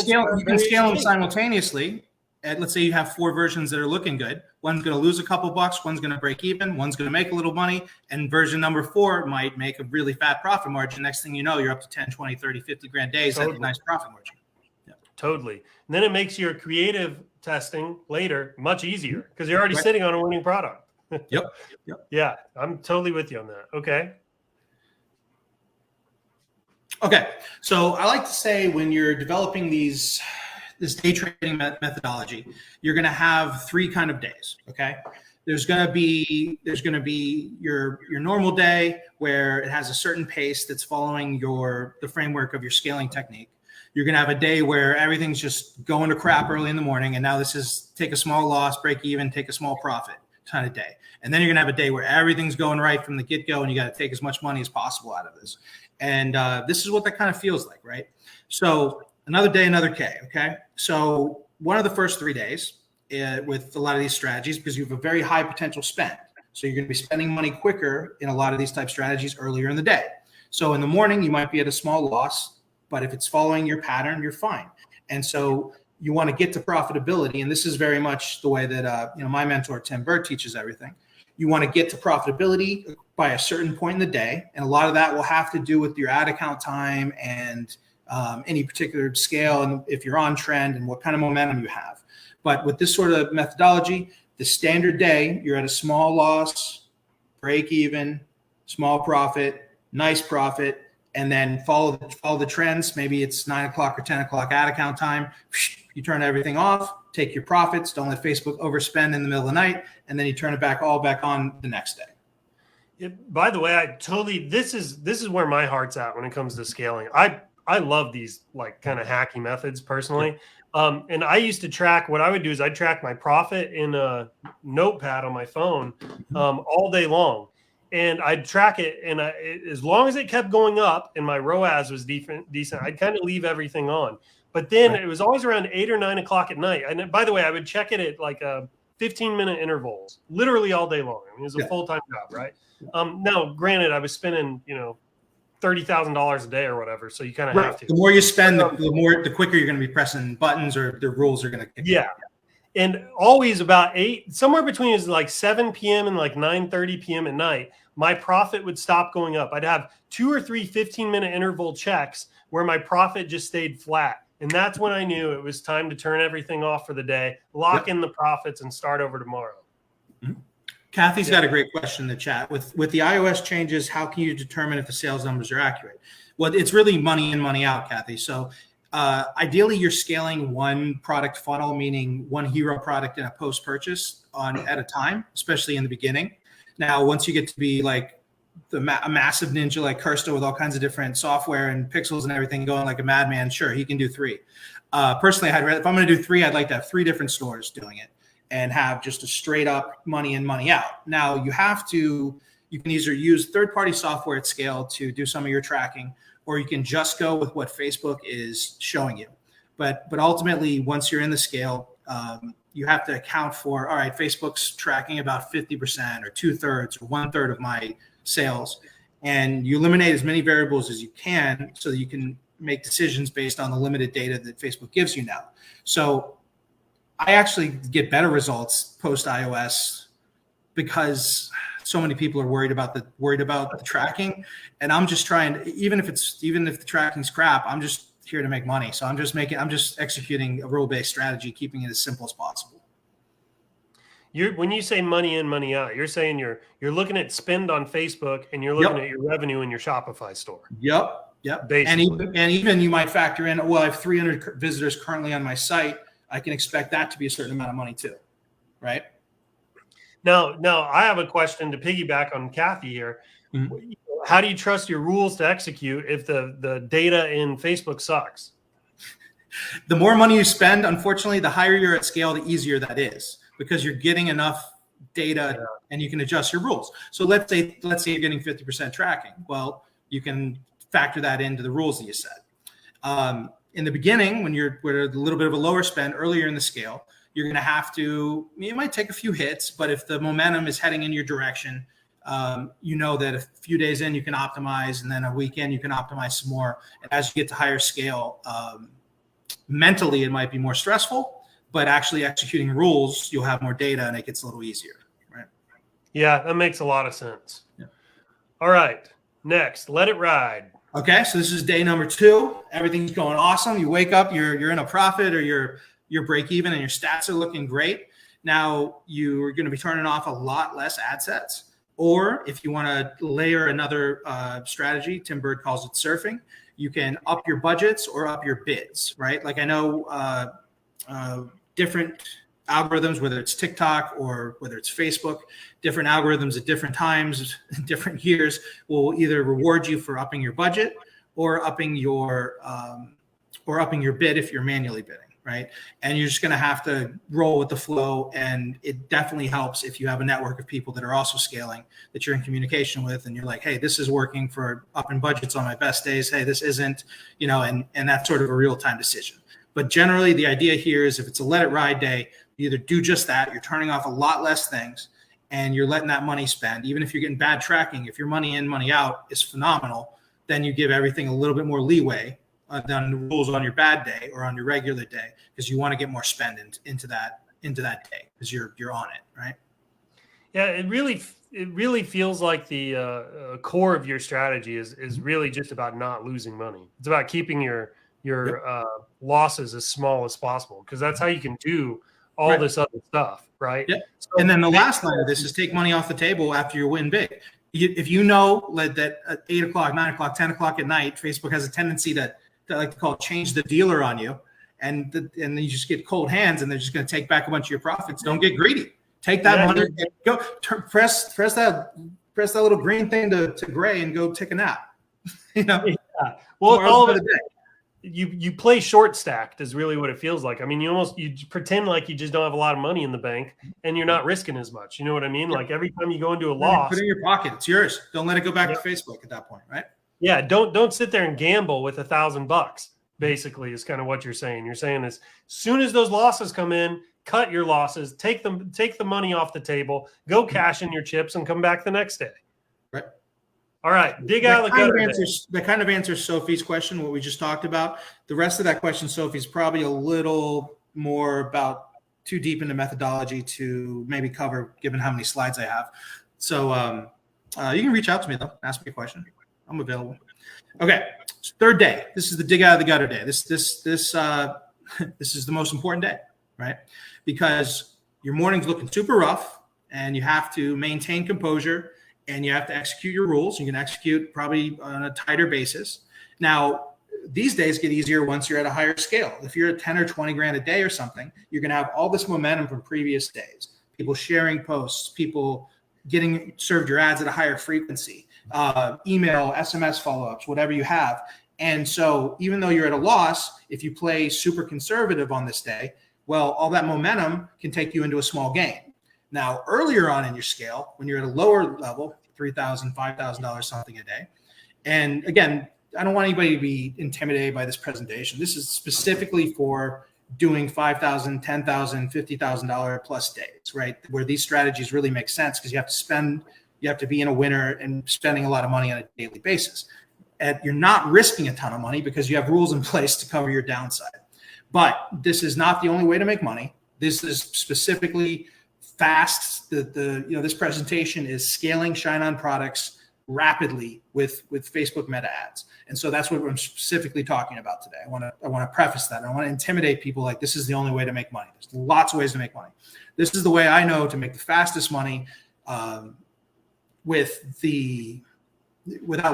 Speaker 2: scale them simultaneously. And let's say you have 4 versions that are looking good. One's going to lose a couple bucks. One's going to break even. One's going to make a little money. And version number 4 might make a really fat profit margin. Next thing you know, you're up to 10, 20, 30, 50 grand days. Totally. That's a nice profit margin. Yeah.
Speaker 1: Totally. And then it makes your creative testing later much easier because you're already sitting on a winning product.
Speaker 2: Yep.
Speaker 1: Yeah, I'm totally with you on that. Okay.
Speaker 2: Okay. So I like to say when you're developing this day trading methodology, you're going to have 3 kind of days. Okay. There's going to be your normal day where it has a certain pace that's following the framework of your scaling technique. You're going to have a day where everything's just going to crap early in the morning. And now this is take a small loss, break even, take a small profit kind of day. And then you're going to have a day where everything's going right from the get-go and you got to take as much money as possible out of this. And this is what that kind of feels like, right? So another day, another K, okay? So one of the first 3 days with a lot of these strategies, because you have a very high potential spend. So you're going to be spending money quicker in a lot of these type strategies earlier in the day. So in the morning, you might be at a small loss, but if it's following your pattern, you're fine. And so you want to get to profitability. And this is very much the way that my mentor, Tim Bird, teaches everything. You want to get to profitability by a certain point in the day. And a lot of that will have to do with your ad account time and any particular scale and if you're on trend and what kind of momentum you have. But with this sort of methodology, the standard day, you're at a small loss, break even, small profit, nice profit, and then follow the trends. Maybe it's 9 o'clock or 10 o'clock ad account time. You turn everything off, take your profits, don't let Facebook overspend in the middle of the night, and then you turn it all back on the next day.
Speaker 1: Yeah, by the way, this is where my heart's at when it comes to scaling. I love these like kind of hacky methods personally. And I used to track, what I would do is I'd track my profit in a notepad on my phone all day long. And I'd track it, and as long as it kept going up and my ROAS was decent, I'd kind of leave everything on. But then it was always around 8 or 9 o'clock at night. And by the way, I would check it at like 15-minute intervals, literally all day long. I mean, it was a full-time job, right? Now, granted, I was spending, $30,000 a day or whatever, so you kind of have to.
Speaker 2: The more you spend, the quicker you're going to be pressing buttons, or the rules are going to kick in.
Speaker 1: And always about 8, somewhere between is like 7 p.m. and like 9:30 p.m. at night, my profit would stop going up. I'd have 2 or 3 15-minute interval checks where my profit just stayed flat. And that's when I knew it was time to turn everything off for the day, lock in the profits, and start over tomorrow.
Speaker 2: Mm-hmm. Kathy's got a great question in the chat. With the iOS changes, how can you determine if the sales numbers are accurate? Well, it's really money in, money out, Kathy. So ideally, you're scaling one product funnel, meaning one hero product in a post-purchase at a time, especially in the beginning. Now, once you get to be like a massive ninja like Kirsta with all kinds of different software and pixels and everything going like a madman, sure, he can do 3. Personally, if I'm going to do 3, I'd like to have 3 different stores doing it and have just a straight up money in, money out. Now, you can either use third-party software at scale to do some of your tracking, or you can just go with what Facebook is showing you. But ultimately, once you're in the scale, you have to account for, all right, Facebook's tracking about 50% or 2/3 or 1/3 of my sales. And you eliminate as many variables as you can so that you can make decisions based on the limited data that Facebook gives you now. So I actually get better results post iOS because so many people are worried about the tracking. And I'm just trying, even if the tracking's crap, I'm just here to make money. So I'm just executing a rule-based strategy, keeping it as simple as possible.
Speaker 1: When you say money in, money out, you're saying you're looking at spend on Facebook and you're looking at your revenue in your Shopify store.
Speaker 2: Yep. Basically. And even you might factor in, well, I have 300 visitors currently on my site. I can expect that to be a certain amount of money too, right?
Speaker 1: Now I have a question to piggyback on Kathy here. Mm-hmm. How do you trust your rules to execute if the data in Facebook sucks?
Speaker 2: The more money you spend, unfortunately, the higher you're at scale, the easier that is, because you're getting enough data and you can adjust your rules. So let's say you're getting 50% tracking. Well, you can factor that into the rules that you set. In the beginning, when you're at a little bit of a lower spend earlier in the scale, you're going to have to, it might take a few hits, but if the momentum is heading in your direction, you know that a few days in you can optimize, and then a weekend you can optimize some more. And as you get to higher scale, mentally it might be more stressful, but actually executing rules, you'll have more data and it gets a little easier, right?
Speaker 1: Yeah, that makes a lot of sense. Yeah. All right, next, let it ride.
Speaker 2: Okay, so this is day number 2. Everything's going awesome. You wake up, you're in a profit, or you're break even, and your stats are looking great. Now you're going to be turning off a lot less ad sets. Or if you want to layer another strategy, Tim Bird calls it surfing, You can up your budgets or up your bids, right? Like I know different algorithms, whether it's TikTok or whether it's Facebook, different algorithms at different times, different years will either reward you for upping your budget or upping your bid if you're manually bidding, right? And you're just going to have to roll with the flow. And it definitely helps if you have a network of people that are also scaling, that you're in communication with, and you're like, hey, this is working for upping budgets on my best days. Hey, this isn't, and that's sort of a real-time decision. But generally, the idea here is if it's a let it ride day, you either do just that, you're turning off a lot less things, and you're letting that money spend. Even if you're getting bad tracking, if your money in, money out is phenomenal, then you give everything a little bit more leeway than the rules on your bad day or on your regular day, because you want to get more spend into that day because you're on it, right?
Speaker 1: Yeah, it really feels like the core of your strategy is really just about not losing money. It's about keeping your losses as small as possible, because that's how you can do all this other stuff, right?
Speaker 2: Yep.
Speaker 1: So
Speaker 2: and then the last line of this is take money off the table after you win big. If you know that at 8 o'clock, 9 o'clock, 10 o'clock at night, Facebook has a tendency to like to call change the dealer on you, and then you just get cold hands, and they're just going to take back a bunch of your profits. Don't get greedy. Take that money and go press that little green thing to gray and go take a nap.
Speaker 1: Yeah. Well, all of it. You play short stacked is really what it feels like. I mean, you pretend like you just don't have a lot of money in the bank and you're not risking as much. You know what I mean? Like every time you go into a loss,
Speaker 2: put it in your pocket. It's yours. Don't let it go back to Facebook at that point, right?
Speaker 1: Yeah. Don't sit there and gamble with $1,000. Basically, is kind of what you're saying. You're saying as soon as those losses come in, cut your losses, take the money off the table, go cash in your chips, and come back the next day.
Speaker 2: Right.
Speaker 1: All right, dig out of the gutter.
Speaker 2: That kind of answers Sophie's question, what we just talked about. The rest of that question, Sophie's probably a little more about too deep into methodology to maybe cover, given how many slides I have. So you can reach out to me, though. Ask me a question. I'm available. Okay, third day. This is the dig out of the gutter day. This is the most important day, right? Because your morning's looking super rough, and you have to maintain composure, and you have to execute your rules. You can execute probably on a tighter basis. Now, these days get easier once you're at a higher scale. If you're at 10 or 20 grand a day or something, you're going to have all this momentum from previous days. People sharing posts, people getting served your ads at a higher frequency, email, SMS follow-ups, whatever you have. And so even though you're at a loss, if you play super conservative on this day, well, all that momentum can take you into a small gain. Now, earlier on in your scale, when you're at a lower level, $3,000, $5,000 something a day. And again, I don't want anybody to be intimidated by this presentation. This is specifically for doing $5,000, $10,000, $50,000 plus days, right? Where these strategies really make sense because you have to be in a winner and spending a lot of money on a daily basis. And you're not risking a ton of money because you have rules in place to cover your downside. But this is not the only way to make money. This is specifically fast. This presentation is scaling ShineOn products rapidly with Facebook meta ads. And so that's what I'm specifically talking about today. I want to preface that. I don't want to intimidate people like this is the only way to make money. There's lots of ways to make money. This is the way I know to make the fastest money without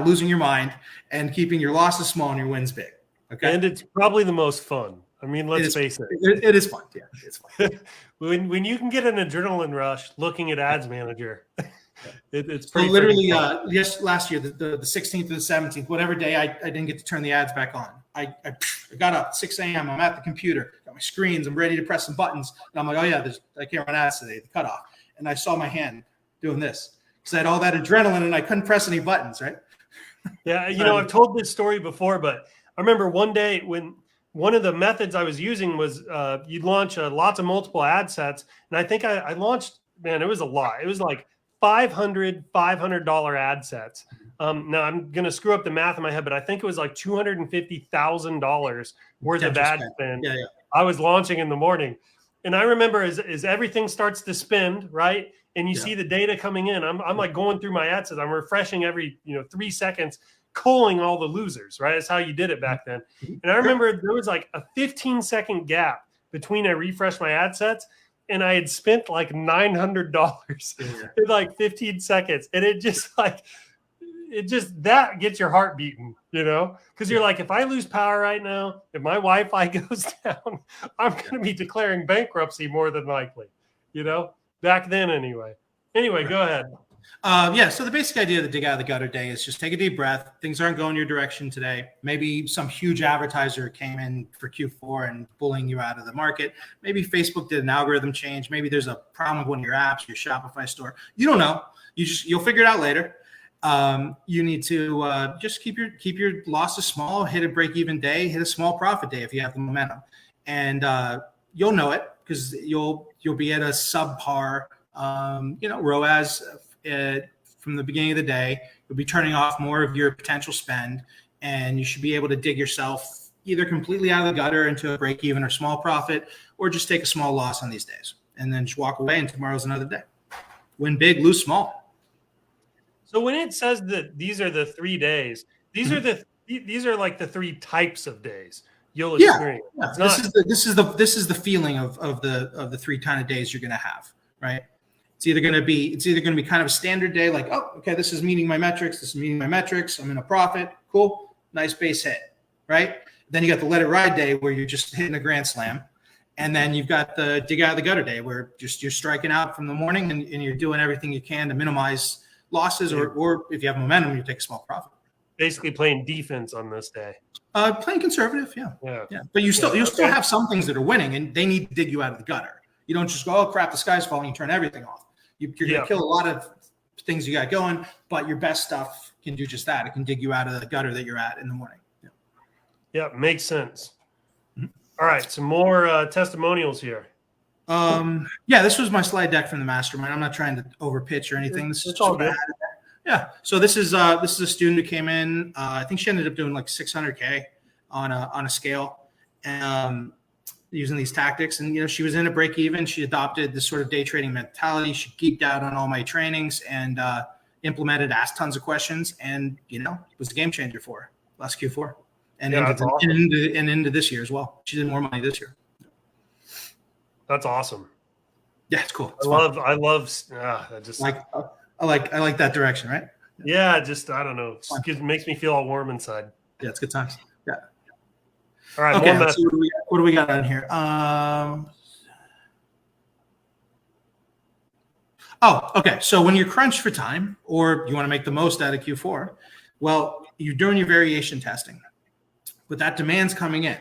Speaker 2: losing your mind and keeping your losses small and your wins big. Okay.
Speaker 1: And it's probably the most fun. I mean, let's face it.
Speaker 2: It is fun. Yeah, it's fun.
Speaker 1: when you can get an adrenaline rush looking at Ads Manager, it's pretty.
Speaker 2: So literally, yes, last year, the 16th or the 17th, whatever day, I didn't get to turn the ads back on. I got up 6 a.m. I'm at the computer, got my screens, I'm ready to press some buttons, and I'm like, oh yeah, I can't run ads today, the cutoff, and I saw my hand doing this because I had all that adrenaline and I couldn't press any buttons, right?
Speaker 1: Yeah, I've told this story before, but I remember one day when one of the methods I was using was you'd launch lots of multiple ad sets. And I think I launched, man, it was a lot. It was like $500 ad sets. Now I'm going to screw up the math in my head, but I think it was like $250,000 worth of ad spend.
Speaker 2: Yeah.
Speaker 1: I was launching in the morning. And I remember as everything starts to spin, right? And you see the data coming in, I'm like going through my ad sets. I'm refreshing every 3 seconds, culling all the losers, right? That's how you did it back then. And I remember there was like a 15-second gap between I refreshed my ad sets and I had spent like $900 in like 15 seconds. And it just like, it just that gets your heart beating, because you're like, if I lose power right now, if my Wi-Fi goes down, I'm going to be declaring bankruptcy more than likely, back then anyway. Anyway, go ahead.
Speaker 2: So the basic idea of the dig out of the gutter day is just take a deep breath. Things aren't going your direction today. Maybe some huge advertiser came in for Q4 and pulling you out of the market. Maybe Facebook did an algorithm change. Maybe there's a problem with one of your apps, your Shopify store. You don't know. You'll figure it out later. You need to just keep your losses small, hit a break-even day, hit a small profit day if you have the momentum. And you'll know it because you'll be at a subpar ROAS from the beginning of the day. You'll be turning off more of your potential spend, and you should be able to dig yourself either completely out of the gutter into a break even or small profit, or just take a small loss on these days and then just walk away, and tomorrow's another day. Win big, lose small.
Speaker 1: So when it says that these are the 3 days, these are like the 3 types of days you'll experience.
Speaker 2: Yeah. This is the feeling of the 3 kind of days you're going to have, right? It's either going to be kind of a standard day, like, oh, okay, this is meeting my metrics. This is meeting my metrics. I'm in a profit. Cool. Nice base hit, right? Then you got the let it ride day where you're just hitting a grand slam. And then you've got the dig out of the gutter day where you're striking out from the morning and you're doing everything you can to minimize losses, or if you have momentum, you take a small profit.
Speaker 1: Basically playing defense on this day.
Speaker 2: Playing conservative, yeah. But you'll still have some things that are winning, and they need to dig you out of the gutter. You don't just go, oh crap, the sky's falling, you turn everything off. You're going to kill a lot of things you got going, but your best stuff can do just that. It can dig you out of the gutter that you're at in the morning.
Speaker 1: Yeah, makes sense. Mm-hmm. All right, some more testimonials here.
Speaker 2: This was my slide deck from the mastermind. I'm not trying to over pitch or anything. This is all good. Yeah. So this is a student who came in. I think she ended up doing like 600K on a scale, and using these tactics. And she was in a break even. She adopted this sort of day trading mentality. She geeked out on all my trainings and implemented, asked tons of questions, and it was a game changer for her last Q4 and into this year as well. She did more money this year.
Speaker 1: That's awesome.
Speaker 2: Yeah, it's cool.
Speaker 1: I
Speaker 2: like that direction, right?
Speaker 1: Yeah, I don't know. It makes me feel all warm inside.
Speaker 2: Yeah, it's good times. Yeah.
Speaker 1: All right.
Speaker 2: Okay. So what do we got on here? Okay. So when you're crunched for time, or you want to make the most out of Q4, well, you're doing your variation testing, but that demand's coming in,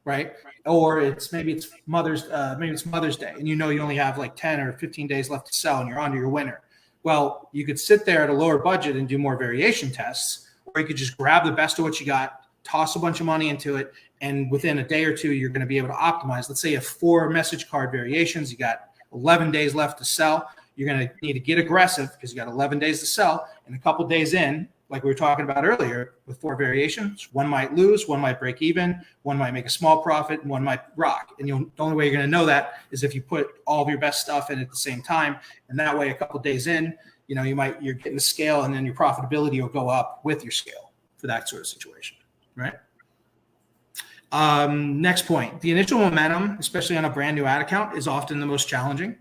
Speaker 2: right? Or maybe it's Mother's Day, and you only have like 10 or 15 days left to sell, and you're onto your winner. Well, you could sit there at a lower budget and do more variation tests, or you could just grab the best of what you got, toss a bunch of money into it, and within a day or two, you're going to be able to optimize. Let's say you have 4 message card variations. You got 11 days left to sell. You're going to need to get aggressive because you got 11 days to sell. And a couple days in, like we were talking about earlier, with 4 variations, one might lose, one might break even, one might make a small profit, and one might rock. And the only way you're going to know that is if you put all of your best stuff in at the same time. And that way, a couple days in, you're getting the scale, and then your profitability will go up with your scale for that sort of situation, right? Next point, the initial momentum, especially on a brand new ad account, is often the most challenging.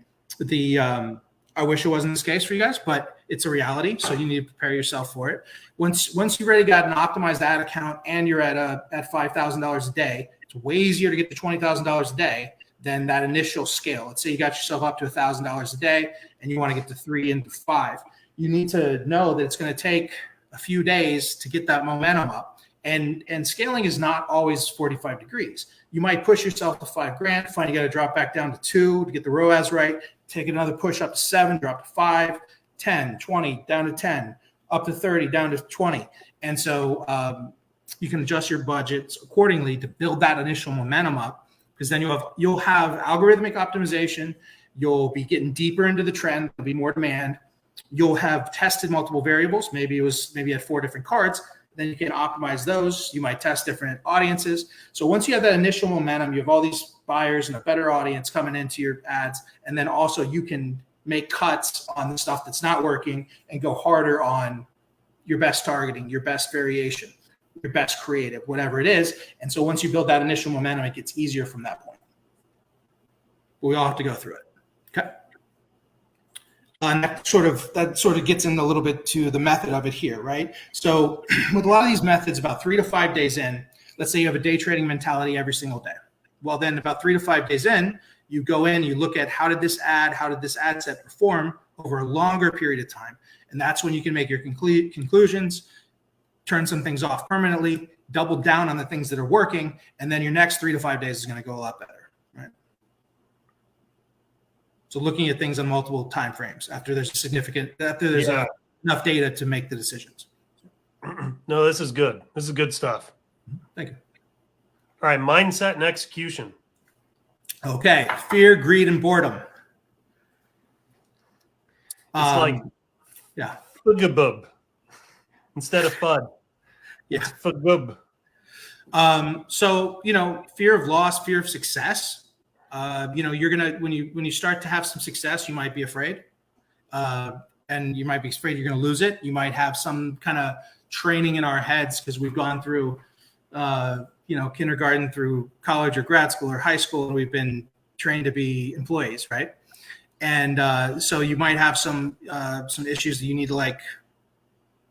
Speaker 2: I wish it wasn't this case for you guys, but it's a reality. So you need to prepare yourself for it. Once you've already got an optimized ad account and you're at $5,000 a day, it's way easier to get to $20,000 a day than that initial scale. Let's say you got yourself up to $1,000 a day and you want to get to 3 and to 5. You need to know that it's going to take a few days to get that momentum up. And scaling is not always 45 degrees. You might push yourself to $5,000, find you got to drop back down to 2 to get the ROAS right, take another push up to 7, drop to 5, 10, 20, down to 10, up to 30, down to 20. And so you can adjust your budgets accordingly to build that initial momentum up, because then you'll have algorithmic optimization. You'll be getting deeper into the trend. There'll be more demand. You'll have tested multiple variables. Maybe you had 4 different cards. Then you can optimize those. You might test different audiences. So once you have that initial momentum, you have all these buyers and a better audience coming into your ads. And then also you can make cuts on the stuff that's not working and go harder on your best targeting, your best variation, your best creative, whatever it is. And so once you build that initial momentum, it gets easier from that point. But we all have to go through it. Okay. And that sort of gets in a little bit to the method of it here, right? So with a lot of these methods, about 3 to 5 days in, let's say you have a day trading mentality every single day. Well, then about 3 to 5 days in, you go in, you look at how did this ad set perform over a longer period of time. And that's when you can make your conclusions, turn some things off permanently, double down on the things that are working, and then your next 3 to 5 days is going to go a lot better, right? So looking at things on multiple time frames after there's enough data to make the decisions.
Speaker 1: No, this is good. This is good stuff.
Speaker 2: Thank you.
Speaker 1: All right, mindset and execution.
Speaker 2: Okay, fear, greed, and boredom.
Speaker 1: It's like fugabub instead of fud.
Speaker 2: Yeah,
Speaker 1: it's fugub.
Speaker 2: So fear of loss, fear of success. You're gonna when you start to have some success, you might be afraid, and you might be afraid you're gonna lose it. You might have some kind of training in our heads because we've gone through, kindergarten through college or grad school or high school, and we've been trained to be employees, right? And so you might have some issues that you need to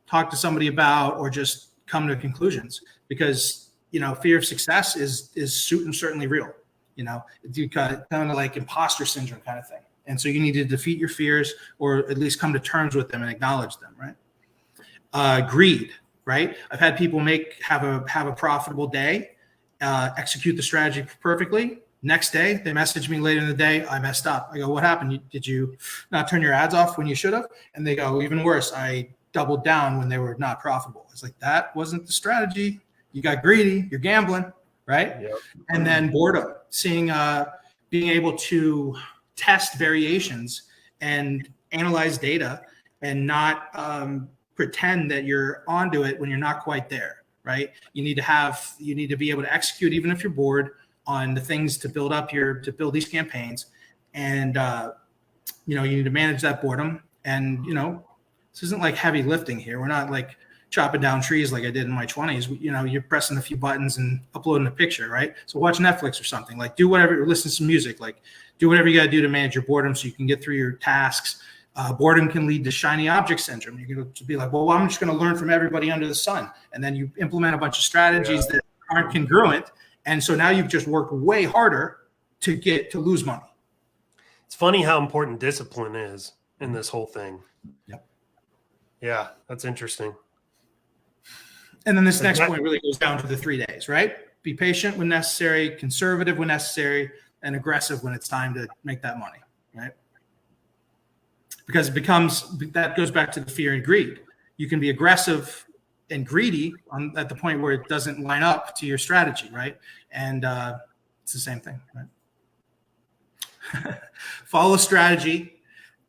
Speaker 2: talk to somebody about or just come to conclusions because fear of success is certainly real. It's kind of like imposter syndrome kind of thing. And so you need to defeat your fears or at least come to terms with them and acknowledge them, right? Greed, right? I've had people have a profitable day, execute the strategy perfectly. Next day, they message me later in the day, I messed up. I go, what happened? Did you not turn your ads off when you should have? And they go, even worse, I doubled down when they were not profitable. It's like, that wasn't the strategy. You got greedy, you're gambling, right? Yep. And then boredom, being able to test variations and analyze data and not pretend that you're onto it when you're not quite there, right? You need to be able to execute even if you're bored on the things to build these campaigns. And you need to manage that boredom. And this isn't like heavy lifting here. We're not like chopping down trees like I did in my 20s. You're pressing a few buttons and uploading a picture, right? So watch Netflix or something. Do whatever, listen to some music, do whatever you got to do to manage your boredom so you can get through your tasks. Boredom can lead to shiny object syndrome. You're going to be like, well, I'm just going to learn from everybody under the sun. And then you implement a bunch of strategies that aren't congruent. And so now you've just worked way harder to lose money.
Speaker 1: It's funny how important discipline is in this whole thing.
Speaker 2: Yep.
Speaker 1: Yeah, that's interesting.
Speaker 2: And then this next point really goes down to the 3 days, right? Be patient when necessary, conservative when necessary, and aggressive when it's time to make that money, right? Because that goes back to the fear and greed. You can be aggressive and greedy at the point where it doesn't line up to your strategy, right? And it's the same thing, right? Follow a strategy.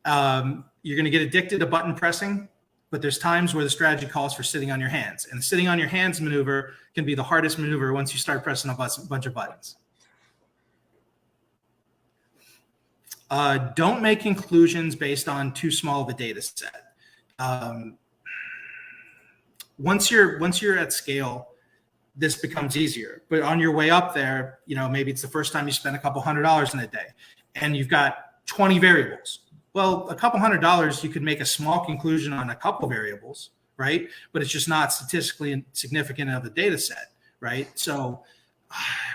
Speaker 2: You're going to get addicted to button pressing, but there's times where the strategy calls for sitting on your hands. And the sitting on your hands maneuver can be the hardest maneuver once you start pressing a bunch of buttons. Don't make conclusions based on too small of a data set. Once you're at scale, this becomes easier. But on your way up there, maybe it's the first time you spend a couple $100s in a day and you've got 20 variables. Well, a couple $100, you could make a small conclusion on a couple variables, right? But it's just not statistically significant of a data set, right? So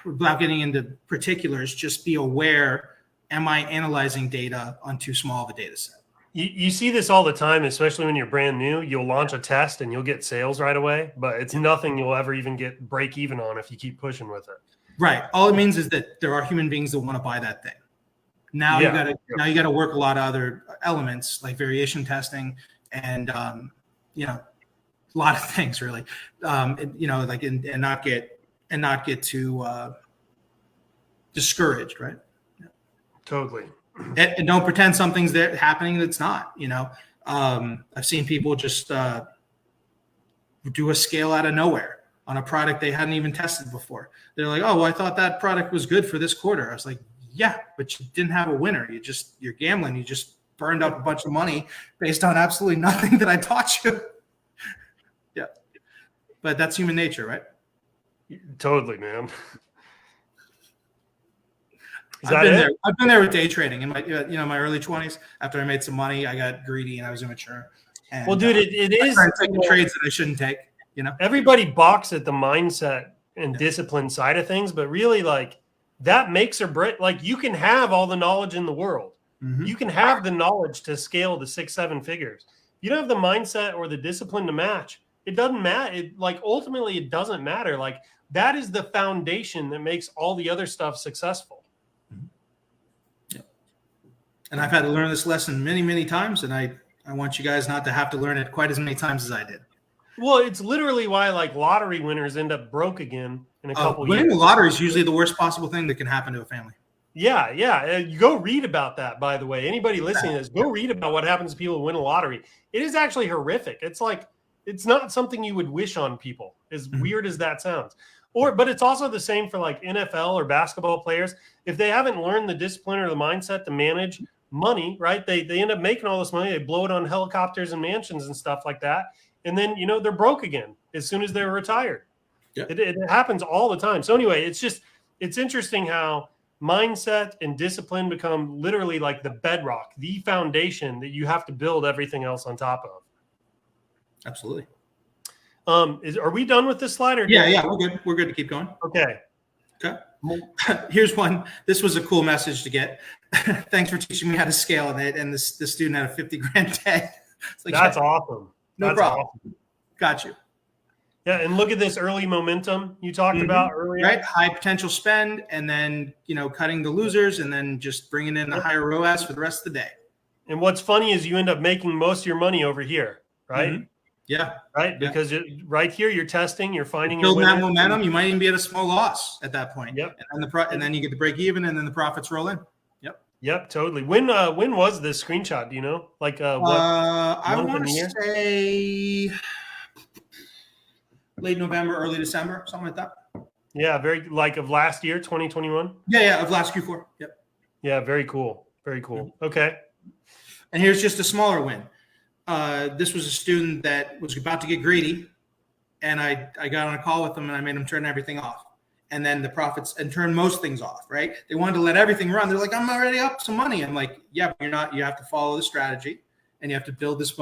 Speaker 2: without getting into particulars, just be aware, am I analyzing data on too small of a data set?
Speaker 1: You see this all the time, especially when you're brand new. You'll launch a test and you'll get sales right away, but it's nothing you'll ever even get break even on if you keep pushing with it.
Speaker 2: Right. All it means is that there are human beings that want to buy that thing. Now you got to work a lot of other elements like variation testing and a lot of things really, and not get too discouraged, right?
Speaker 1: Totally.
Speaker 2: And don't pretend something's there happening that's not. I've seen people just do a scale out of nowhere on a product they hadn't even tested before. They're like, oh, well, I thought that product was good for this quarter. I was like, yeah, but you didn't have a winner. You're gambling. You just burned up a bunch of money based on absolutely nothing that I taught you. Yeah. But that's human nature, right?
Speaker 1: Totally, man. Is that it?
Speaker 2: I've been there with day trading in my my early 20s. After I made some money, I got greedy and I was immature. And,
Speaker 1: Well, dude, it
Speaker 2: I
Speaker 1: is
Speaker 2: started taking trades that I shouldn't take.
Speaker 1: Everybody balks at the mindset and discipline side of things, but really, like, that makes or break. Like, you can have all the knowledge in the world.
Speaker 2: Mm-hmm.
Speaker 1: You can have the knowledge to scale to 6-7 figures. You don't have the mindset or the discipline to match. It doesn't matter. Ultimately, it doesn't matter. Like, that is the foundation that makes all the other stuff successful.
Speaker 2: Yeah. And I've had to learn this lesson many, many times, and I want you guys not to have to learn it quite as many times as I did.
Speaker 1: Well, it's literally why, like, lottery winners end up broke again in a couple years.
Speaker 2: Winning the lottery is usually the worst possible thing that can happen to a family.
Speaker 1: Yeah, yeah. You go read about that, by the way. Anybody listening to this, go read about what happens to people who win a lottery. It is actually horrific. It's like, it's not something you would wish on people, as weird as that sounds. But it's also the same for, like, NFL or basketball players. If they haven't learned the discipline or the mindset to manage money, right, they end up making all this money. They blow it on helicopters and mansions and stuff like that. And then, they're broke again as soon as they're retired. Yeah. It happens all the time. So anyway, it's interesting how mindset and discipline become literally like the bedrock, the foundation that you have to build everything else on top of.
Speaker 2: Absolutely.
Speaker 1: Are we done with this slide?
Speaker 2: Yeah, we're good. We're good to keep going.
Speaker 1: Okay.
Speaker 2: Here's one. This was a cool message to get. Thanks for teaching me how to scale it. And the student had a 50 grand day. Like,
Speaker 1: that's awesome.
Speaker 2: No problem. Awesome. Got you.
Speaker 1: Yeah, and look at this early momentum you talked about earlier.
Speaker 2: Right, high potential spend, and then cutting the losers, and then just bringing in the higher ROAS for the rest of the day.
Speaker 1: And what's funny is you end up making most of your money over here, right?
Speaker 2: Mm-hmm. Yeah,
Speaker 1: right. Because right here you're testing, you're finding
Speaker 2: building that momentum. You might even be at a small loss at that point.
Speaker 1: Yep.
Speaker 2: And then you get the break even, and then the profits roll in.
Speaker 1: Yep, totally. When was this screenshot? Do you know? Like what?
Speaker 2: I want to say late November, early December, something like that.
Speaker 1: Yeah, very like of last year, 2021.
Speaker 2: Yeah, of last Q4. Yep.
Speaker 1: Yeah, very cool. Very cool. Okay.
Speaker 2: And here's just a smaller win. This was a student that was about to get greedy, and I got on a call with them and I made him turn everything off. And then the profits and turn most things off, right? They wanted to let everything run. They're like, I'm already up some money. I'm like, yeah, but you're not. You have to follow the strategy, and you have to build this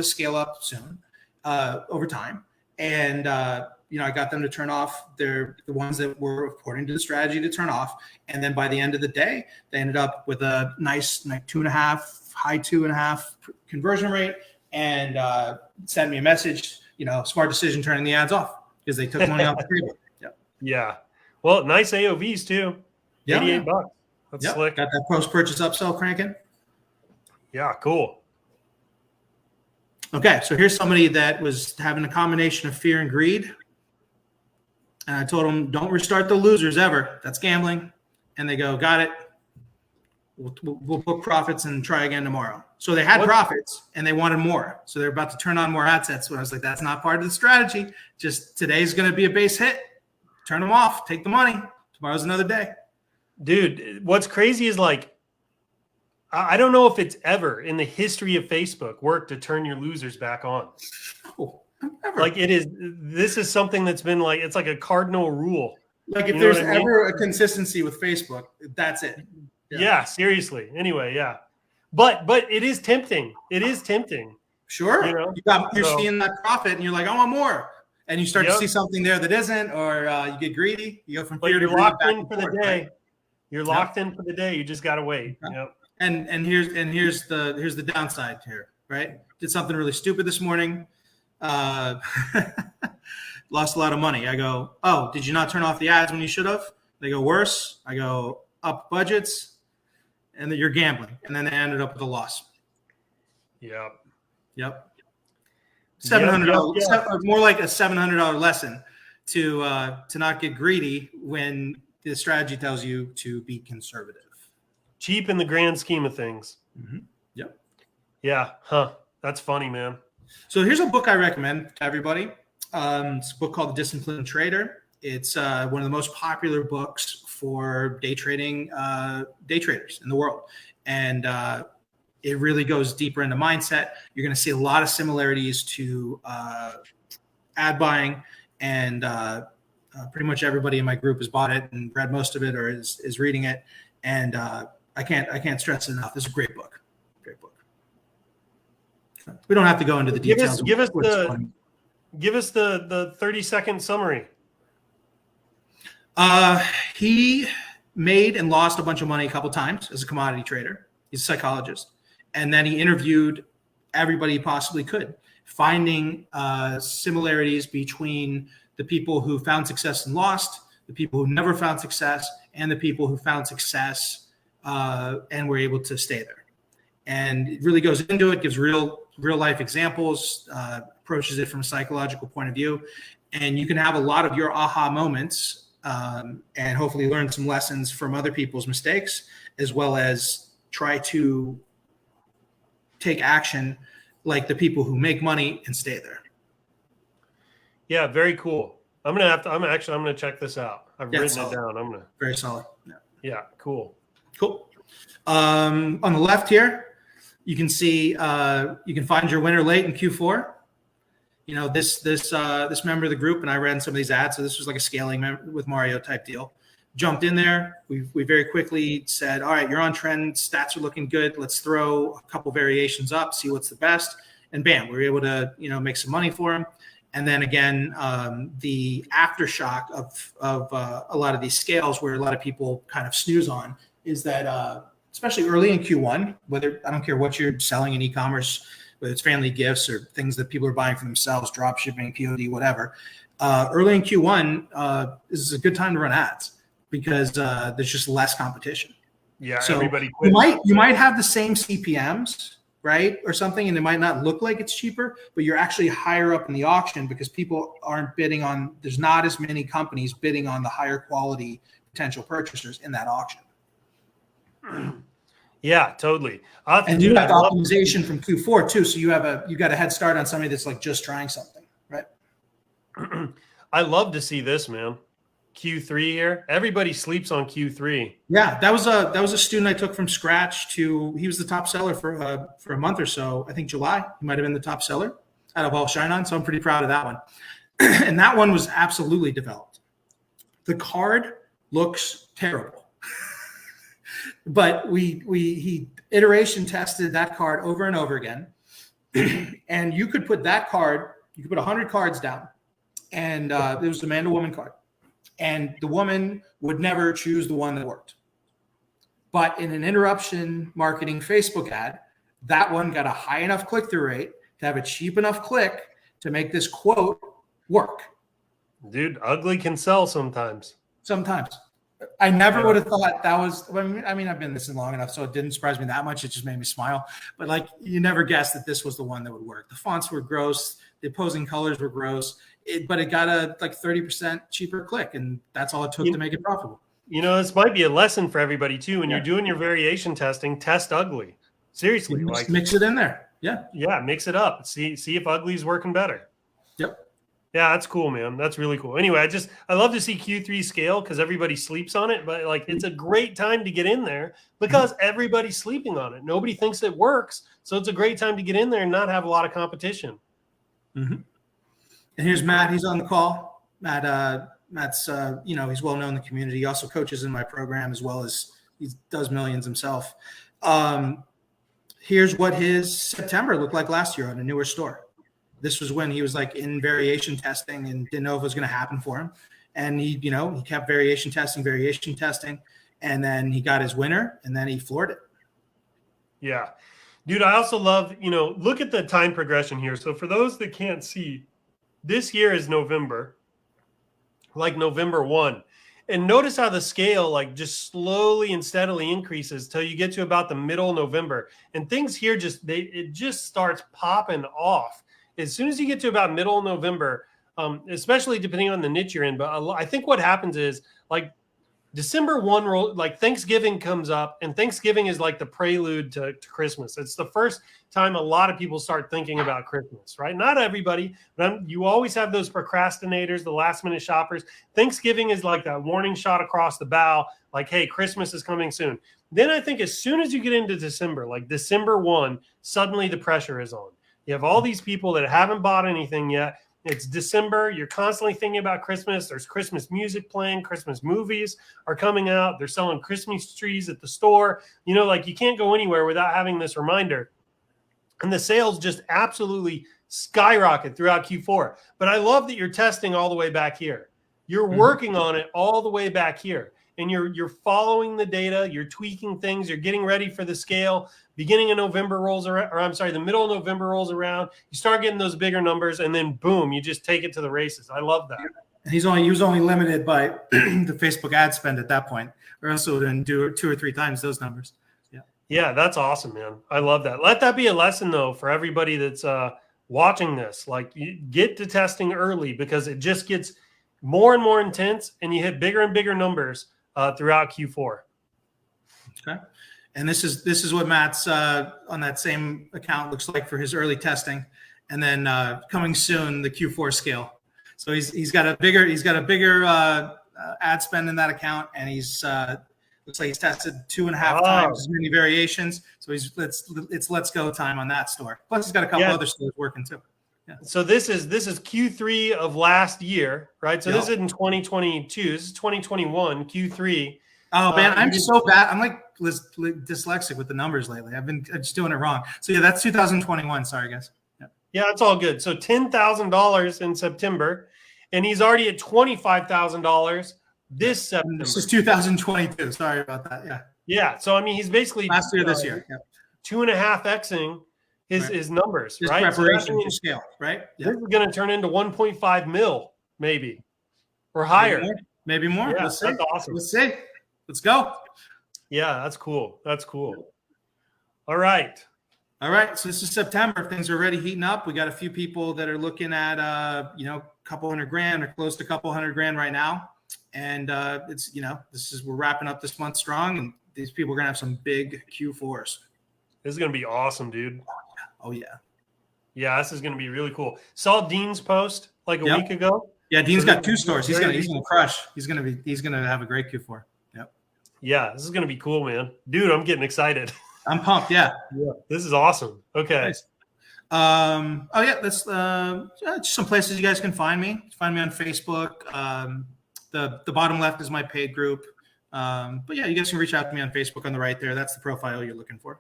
Speaker 2: scale up soon, over time. And I got them to turn off the ones that were according to the strategy to turn off. And then by the end of the day, they ended up with a nice like 2.5, high 2.5 conversion rate, and sent me a message. Smart decision turning the ads off because they took money off the table.
Speaker 1: Yeah. Well, nice AOVs too.
Speaker 2: Yeah,
Speaker 1: $88. That's slick.
Speaker 2: Got that post-purchase upsell cranking.
Speaker 1: Yeah, cool.
Speaker 2: Okay, so here's somebody that was having a combination of fear and greed. And I told them, don't restart the losers ever. That's gambling. And they go, got it. We'll book profits and try again tomorrow. So they had profits and they wanted more. So they're about to turn on more ad sets. So I was like, that's not part of the strategy. Just today's going to be a base hit. Turn them off. Take the money. Tomorrow's another day.
Speaker 1: Dude, what's crazy is like, I don't know if it's ever in the history of Facebook worked to turn your losers back on.
Speaker 2: Oh, never.
Speaker 1: Like this is something that's been like, it's like a cardinal rule.
Speaker 2: Like if there's ever a consistency with Facebook, that's it.
Speaker 1: Yeah, seriously. Anyway, yeah. But it is tempting. It is tempting.
Speaker 2: Sure. You're seeing that profit and you're like, I want more. And you start to see something there that isn't, or you get greedy. You go from fear to greed.
Speaker 1: You're locked in for the day. Right? You're locked in for the day. You just gotta wait. Yep.
Speaker 2: And here's the downside here, right? Did something really stupid this morning. Lost a lot of money. I go, oh, did you not turn off the ads when you should have? They go, worse. I go, up budgets, and then you're gambling. And then they ended up with a loss.
Speaker 1: Yep.
Speaker 2: $700, more like a $700 lesson to not get greedy when the strategy tells you to be conservative.
Speaker 1: Cheap in the grand scheme of things.
Speaker 2: Mm-hmm. Yep.
Speaker 1: Yeah. Huh. That's funny, man.
Speaker 2: So here's a book I recommend to everybody. It's a book called The Disciplined Trader. It's one of the most popular books for day traders in the world. And it really goes deeper into mindset. You're going to see a lot of similarities to ad buying, and pretty much everybody in my group has bought it and read most of it or is reading it. And I can't stress it enough. It's a great book. Great book. We don't have to go into the details.
Speaker 1: Give us the 30-second summary.
Speaker 2: He made and lost a bunch of money a couple times as a commodity trader. He's a psychologist. And then he interviewed everybody he possibly could, finding similarities between the people who found success and lost, the people who never found success, and the people who found success and were able to stay there. And it really goes into it, gives real life examples, approaches it from a psychological point of view. And you can have a lot of your aha moments and hopefully learn some lessons from other people's mistakes, as well as try to take action like the people who make money and stay there.
Speaker 1: Yeah, very cool. I'm gonna check this out. I've written it down.
Speaker 2: Very solid.
Speaker 1: Yeah, cool.
Speaker 2: On the left here, you can see you can find your winner late in Q4. You know, this member of the group, and I ran some of these ads, so this was like a scaling with Mario type deal. Jumped in there. We very quickly said, all right, you're on trend. Stats are looking good. Let's throw a couple variations up, see what's the best. And bam, we were able to, make some money for him. And then again, the aftershock of a lot of these scales where a lot of people kind of snooze on is that, especially early in Q1, I don't care what you're selling in e-commerce, whether it's family gifts or things that people are buying for themselves, drop shipping, POD, whatever. Early in Q1 is a good time to run ads because there's just less competition.
Speaker 1: Yeah,
Speaker 2: so
Speaker 1: everybody quits.
Speaker 2: You might have the same CPMs, right, or something, and it might not look like it's cheaper, but you're actually higher up in the auction because people aren't bidding on. There's not as many companies bidding on the higher quality potential purchasers in that auction.
Speaker 1: Yeah, totally.
Speaker 2: And you have optimization from Q4 too, so you got a head start on somebody that's like just trying something, right?
Speaker 1: I love to see this, man. Q3 here. Everybody sleeps on Q3.
Speaker 2: Yeah, that was a student I took from scratch to. He was the top seller for a month or so. I think July he might have been the top seller out of all ShineOn. So I'm pretty proud of that one. And that one was absolutely developed. The card looks terrible. But he iteration tested that card over and over again. And you could put 100 cards down. And it was a man-to-woman card. And the woman would never choose the one that worked. But in an interruption marketing Facebook ad, that one got a high enough click-through rate to have a cheap enough click to make this quote work.
Speaker 1: Dude, ugly can sell sometimes.
Speaker 2: Sometimes. I never would have thought that was, I mean, I've been this long enough, so it didn't surprise me that much. It just made me smile. But like, you never guessed that this was the one that would work. The fonts were gross. The opposing colors were gross. But it got a 30% cheaper click, and that's all it took to make it profitable.
Speaker 1: This might be a lesson for everybody too. When you're doing your variation testing, test ugly. Seriously,
Speaker 2: mix it in there. Yeah,
Speaker 1: mix it up. See if ugly is working better.
Speaker 2: Yep.
Speaker 1: Yeah, that's cool, man. That's really cool. Anyway, I love to see Q3 scale because everybody sleeps on it, but it's a great time to get in there because everybody's sleeping on it. Nobody thinks it works, so it's a great time to get in there and not have a lot of competition.
Speaker 2: Mm-hmm. And here's Matt. He's on the call. Matt's he's well known in the community. He also coaches in my program as well as he does millions himself. Here's what his September looked like last year on a newer store. This was when he was like in variation testing and didn't know if it was going to happen for him. And he kept variation testing. And then he got his winner and then he floored it.
Speaker 1: Yeah. Dude, I also love, look at the time progression here. So for those that can't see, this year is November, like November 1. And notice how the scale just slowly and steadily increases till you get to about the middle of November. And things here it just starts popping off. As soon as you get to about middle of November, especially depending on the niche you're in, but I think what happens is December 1, Thanksgiving comes up, and Thanksgiving is like the prelude to Christmas. It's the first time a lot of people start thinking about Christmas, right? Not everybody, but you always have those procrastinators, the last minute shoppers. Thanksgiving is like that warning shot across the bow, like, hey, Christmas is coming soon. Then I think as soon as you get into December, like December 1, suddenly the pressure is on. You have all these people that haven't bought anything yet, It's December. You're constantly thinking about Christmas. There's Christmas music playing. Christmas movies are coming out. They're selling Christmas trees at the store. You know, like you can't go anywhere without having this reminder. And the sales just absolutely skyrocket throughout Q4. But I love that you're testing all the way back here. You're working on it all the way back here. And you're following the data, you're tweaking things, you're getting ready for the scale. Beginning of November rolls around, or I'm sorry, the middle of November rolls around. You start getting those bigger numbers, and then boom, you just take it to the races. I love that.
Speaker 2: And he was only limited by the Facebook ad spend at that point, or else it would do 2 or 3 times those numbers.
Speaker 1: Yeah, that's awesome, man. I love that. Let that be a lesson though for everybody that's watching this. Like, you get to testing early because it just gets more and more intense, and you hit bigger and bigger numbers throughout Q4.
Speaker 2: Okay. And this is what Matt's on that same account looks like for his early testing, and then coming soon the Q4 scale. So he's got a bigger ad spend in that account, and he's looks like he's tested 2.5 times as many variations. So it's let's go time on that store. Plus he's got a couple other stores working too. Yeah.
Speaker 1: So this is Q3 of last year, right? So this isn't 2022. This is 2021 Q3.
Speaker 2: Oh man, I'm so bad. I'm like dyslexic with the numbers lately. I'm just doing it wrong. So yeah, that's 2021. Sorry, guys.
Speaker 1: Yeah, it's all good. So $10,000 in September, and he's already at $25,000 this September.
Speaker 2: This is 2022. Sorry about that. Yeah.
Speaker 1: Yeah. So I mean, he's basically
Speaker 2: last year, this year. Yeah.
Speaker 1: 2.5xing his numbers,
Speaker 2: his
Speaker 1: right?
Speaker 2: preparation to scale, right?
Speaker 1: Yeah. This is going to turn into 1.5 mil, maybe, or higher.
Speaker 2: Maybe more.
Speaker 1: Yeah,
Speaker 2: Let's see.
Speaker 1: that's awesome.
Speaker 2: Let's see. Let's go.
Speaker 1: Yeah, that's cool. That's cool. All right.
Speaker 2: All right. So this is September. Things are already heating up. We got a few people that are looking at, a couple $100,000 or close to a couple $100,000 right now. And it's, we're wrapping up this month strong, and these people are going to have some big Q4s.
Speaker 1: This is going to be awesome, dude.
Speaker 2: Oh yeah.
Speaker 1: Yeah, this is going to be really cool. Saw Dean's post like a week ago.
Speaker 2: Yeah, Dean's got 2 stores. He's gonna crush. He's gonna have a great Q4. Yep.
Speaker 1: Yeah, this is gonna be cool, man. Dude, I'm getting excited.
Speaker 2: I'm pumped. Yeah.
Speaker 1: This is awesome. Okay.
Speaker 2: Nice. That's just some places you guys can find me. Find me on Facebook. The bottom left is my paid group. But yeah, you guys can reach out to me on Facebook on the right there. That's the profile you're looking for.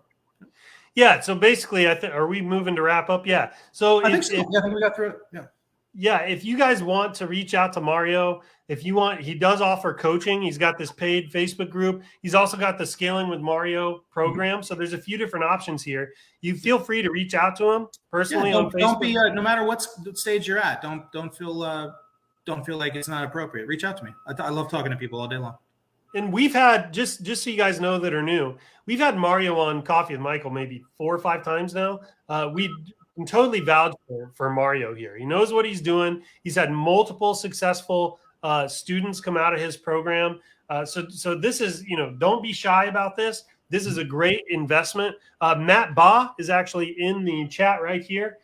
Speaker 1: Yeah. So basically, are we moving to wrap up? Yeah. So
Speaker 2: I think so. I think we got through it. Yeah.
Speaker 1: Yeah, if you guys want to reach out to Mario, he does offer coaching. He's got this paid Facebook group. He's also got the Scaling with Mario program. So there's a few different options here. You feel free to reach out to him personally on Facebook.
Speaker 2: Don't be no matter what stage you're at. Don't feel like it's not appropriate. Reach out to me. I love talking to people all day long. And
Speaker 1: we've had just so you guys know that are new, we've had Mario on Coffee with Michael maybe 4 or 5 times now. We can totally vouch for Mario here. He knows what he's doing. He's had multiple successful students come out of his program. So this is, don't be shy about this. This is a great investment. Matt Ba is actually in the chat right here.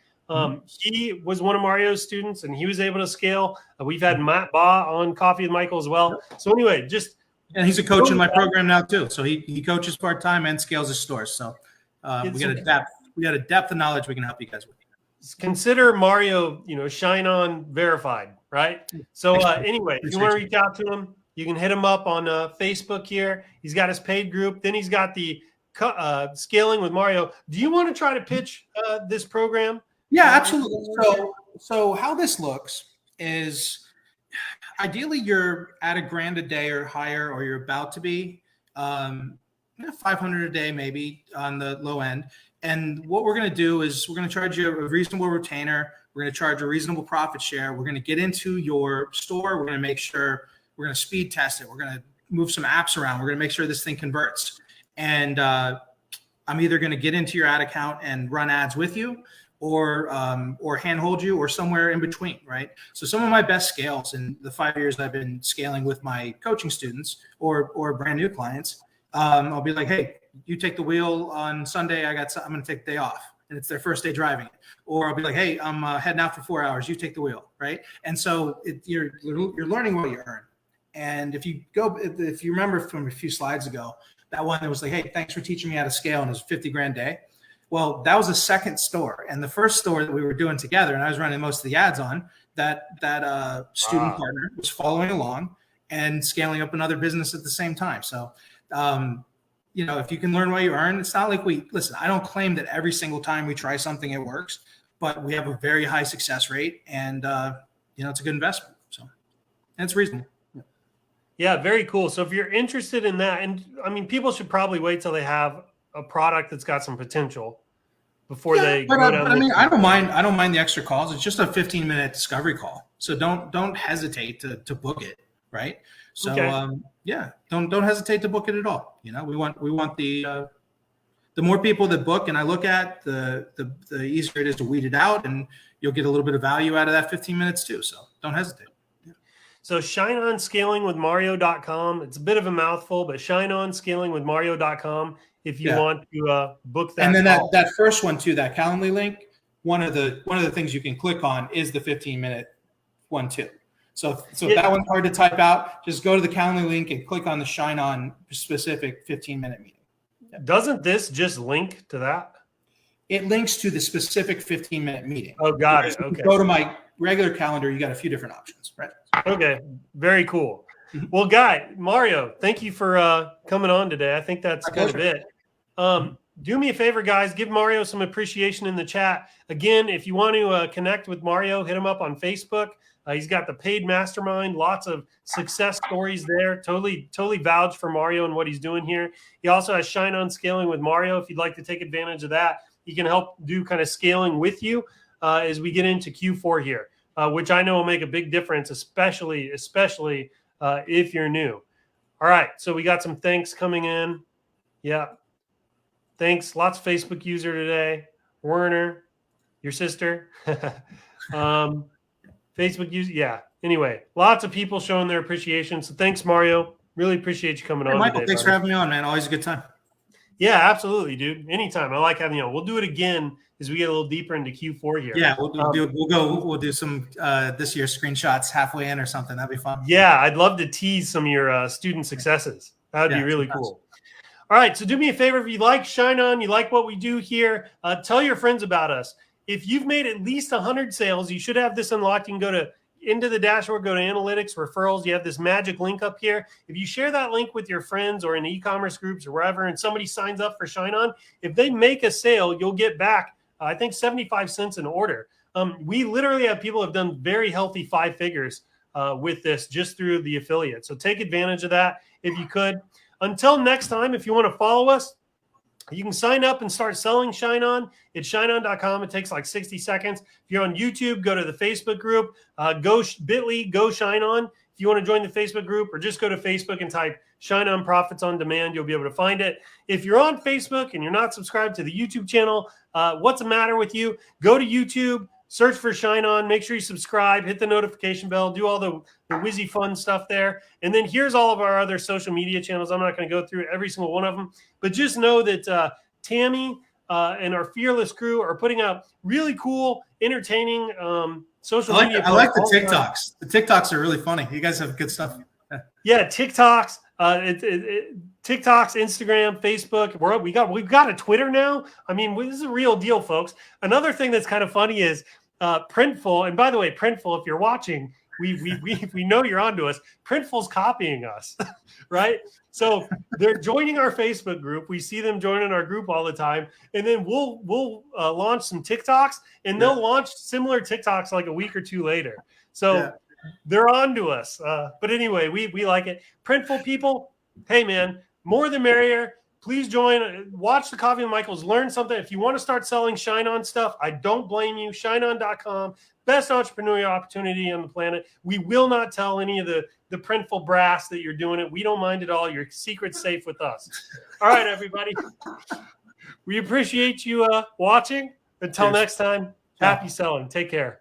Speaker 1: He was one of Mario's students, and he was able to scale. We've had Matt Ba on Coffee with Michael as well. So anyway,
Speaker 2: and he's a coach in my program now too. So he coaches part-time and scales his stores. So we got a depth of knowledge we can help you guys with.
Speaker 1: Consider Mario, ShineOn verified, right? So anyway, if you want to reach out to him, you can hit him up on Facebook here. He's got his paid group. Then he's got the Scaling with Mario. Do you want to try to pitch this program?
Speaker 2: Yeah, absolutely. So how this looks is ideally you're at $1,000 a day or higher, or you're about to be. 500 a day maybe on the low end. And what we're going to do is we're going to charge you a reasonable retainer. We're going to charge a reasonable profit share. We're going to get into your store. We're going to make sure we're going to speed test it. We're going to move some apps around. We're going to make sure this thing converts. And I'm either going to get into your ad account and run ads with you, or handhold you, or somewhere in between, right? So some of my best scales in the 5 years I've been scaling with my coaching students or brand new clients, I'll be like, hey, you take the wheel on Sunday. I'm going to take the day off, and it's their first day driving. Or I'll be like, hey, I'm heading out for 4 hours. You take the wheel, right? And so you're learning what you earn. And if you remember from a few slides ago, that one that was like, hey, thanks for teaching me how to scale, and it was $50,000 day. Well, that was a second store, and the first store that we were doing together, and I was running most of the ads on, that student partner was following along and scaling up another business at the same time. So, if you can learn while you earn, it's not like listen, I don't claim that every single time we try something, it works, but we have a very high success rate, and, it's a good investment. So, and it's reasonable.
Speaker 1: Yeah, very cool. So if you're interested in that, and I mean, people should probably wait till they have a product that's got some potential before they go down.
Speaker 2: But I mean, I don't mind the extra calls. It's just a 15-minute discovery call. So don't hesitate to book it. Right. So, okay. Don't hesitate to book it at all. We want the more people that book and I look at, the easier it is to weed it out, and you'll get a little bit of value out of that 15 minutes too. So don't hesitate.
Speaker 1: So ShineOnScalingWithMario.com. It's a bit of a mouthful, but ShineOnScalingWithMario.com if you want to book that.
Speaker 2: And then that first one too, that Calendly link, one of the things you can click on is the 15-minute one too. So if that one's hard to type out, just go to the Calendly link and click on the ShineOn specific 15-minute meeting. Yeah.
Speaker 1: Doesn't this just link to that?
Speaker 2: It links to the specific 15-minute meeting.
Speaker 1: Oh, got it. Okay.
Speaker 2: Go to my regular calendar. You got a few different options, right?
Speaker 1: Okay. Very cool. Well, Mario, thank you for coming on today. I think that's kind of it. Do me a favor, guys. Give Mario some appreciation in the chat. Again, if you want to connect with Mario, hit him up on Facebook. He's got the paid mastermind, lots of success stories there. Totally vouch for Mario and what he's doing here. He also has Shine On Scaling with Mario. If you'd like to take advantage of that, he can help do kind of scaling with you as we get into Q4 here, which I know will make a big difference, especially if you're new. All right, so we got some thanks coming in. Yeah, thanks. Lots of Facebook user today. Werner, your sister. Facebook user, yeah. Anyway, lots of people showing their appreciation. So thanks, Mario. Really appreciate you coming on
Speaker 2: Michael,
Speaker 1: today.
Speaker 2: Thanks for having me on, man. Always a good time.
Speaker 1: Yeah, absolutely, dude. Anytime. I like having you on. We'll do it again as we get a little deeper into Q4 here.
Speaker 2: Yeah, we'll do some this year's screenshots halfway in or something. That'd be fun.
Speaker 1: Yeah, I'd love to tease some of your student successes. That would be really cool. All right, so do me a favor. If you like Shine On, you like what we do here, tell your friends about us. If you've made at least 100 sales, you should have this unlocked. You can go into the dashboard, go to analytics, referrals. You have this magic link up here. If you share that link with your friends or in e-commerce groups or wherever, and somebody signs up for Shine On, if they make a sale, you'll get back, I think, 75 cents an order. We literally have people who have done very healthy 5 figures with this just through the affiliate. So take advantage of that if you could. Until next time, if you want to follow us, you can sign up and start selling Shine On. It's shineon.com. It takes like 60 seconds. If you're on YouTube, go to the Facebook group. Go bit.ly, go Shine On. If you want to join the Facebook group, or just go to Facebook and type Shine On Profits on Demand, you'll be able to find it. If you're on Facebook and you're not subscribed to the YouTube channel, what's the matter with you? Go to YouTube, search for Shine On, make sure you subscribe, hit the notification bell, do all the whizzy fun stuff there. And then here's all of our other social media channels. I'm not going to go through every single one of them, but just know that Tammy and our fearless crew are putting out really cool, entertaining social media.
Speaker 2: I like the TikToks. The TikToks are really funny. You guys have good stuff.
Speaker 1: Yeah, TikToks. TikToks, Instagram, Facebook. We've got a Twitter now. I mean, this is a real deal, folks. Another thing that's kind of funny is Printful. And by the way, Printful, if you're watching, we know you're onto us. Printful's copying us, right? So they're joining our Facebook group. We see them joining our group all the time, and then we'll launch some TikToks, and they'll launch similar TikToks like a week or two later. So they're on to us. But anyway, we like it. Printful people, hey, man, more the merrier. Please join. Watch the Coffee with Michaels. Learn something. If you want to start selling Shine On stuff, I don't blame you. ShineOn.com. Best entrepreneurial opportunity on the planet. We will not tell any of the Printful brass that you're doing it. We don't mind at all. Your secret's safe with us. All right, everybody. We appreciate you watching. Until next time, happy selling. Take care.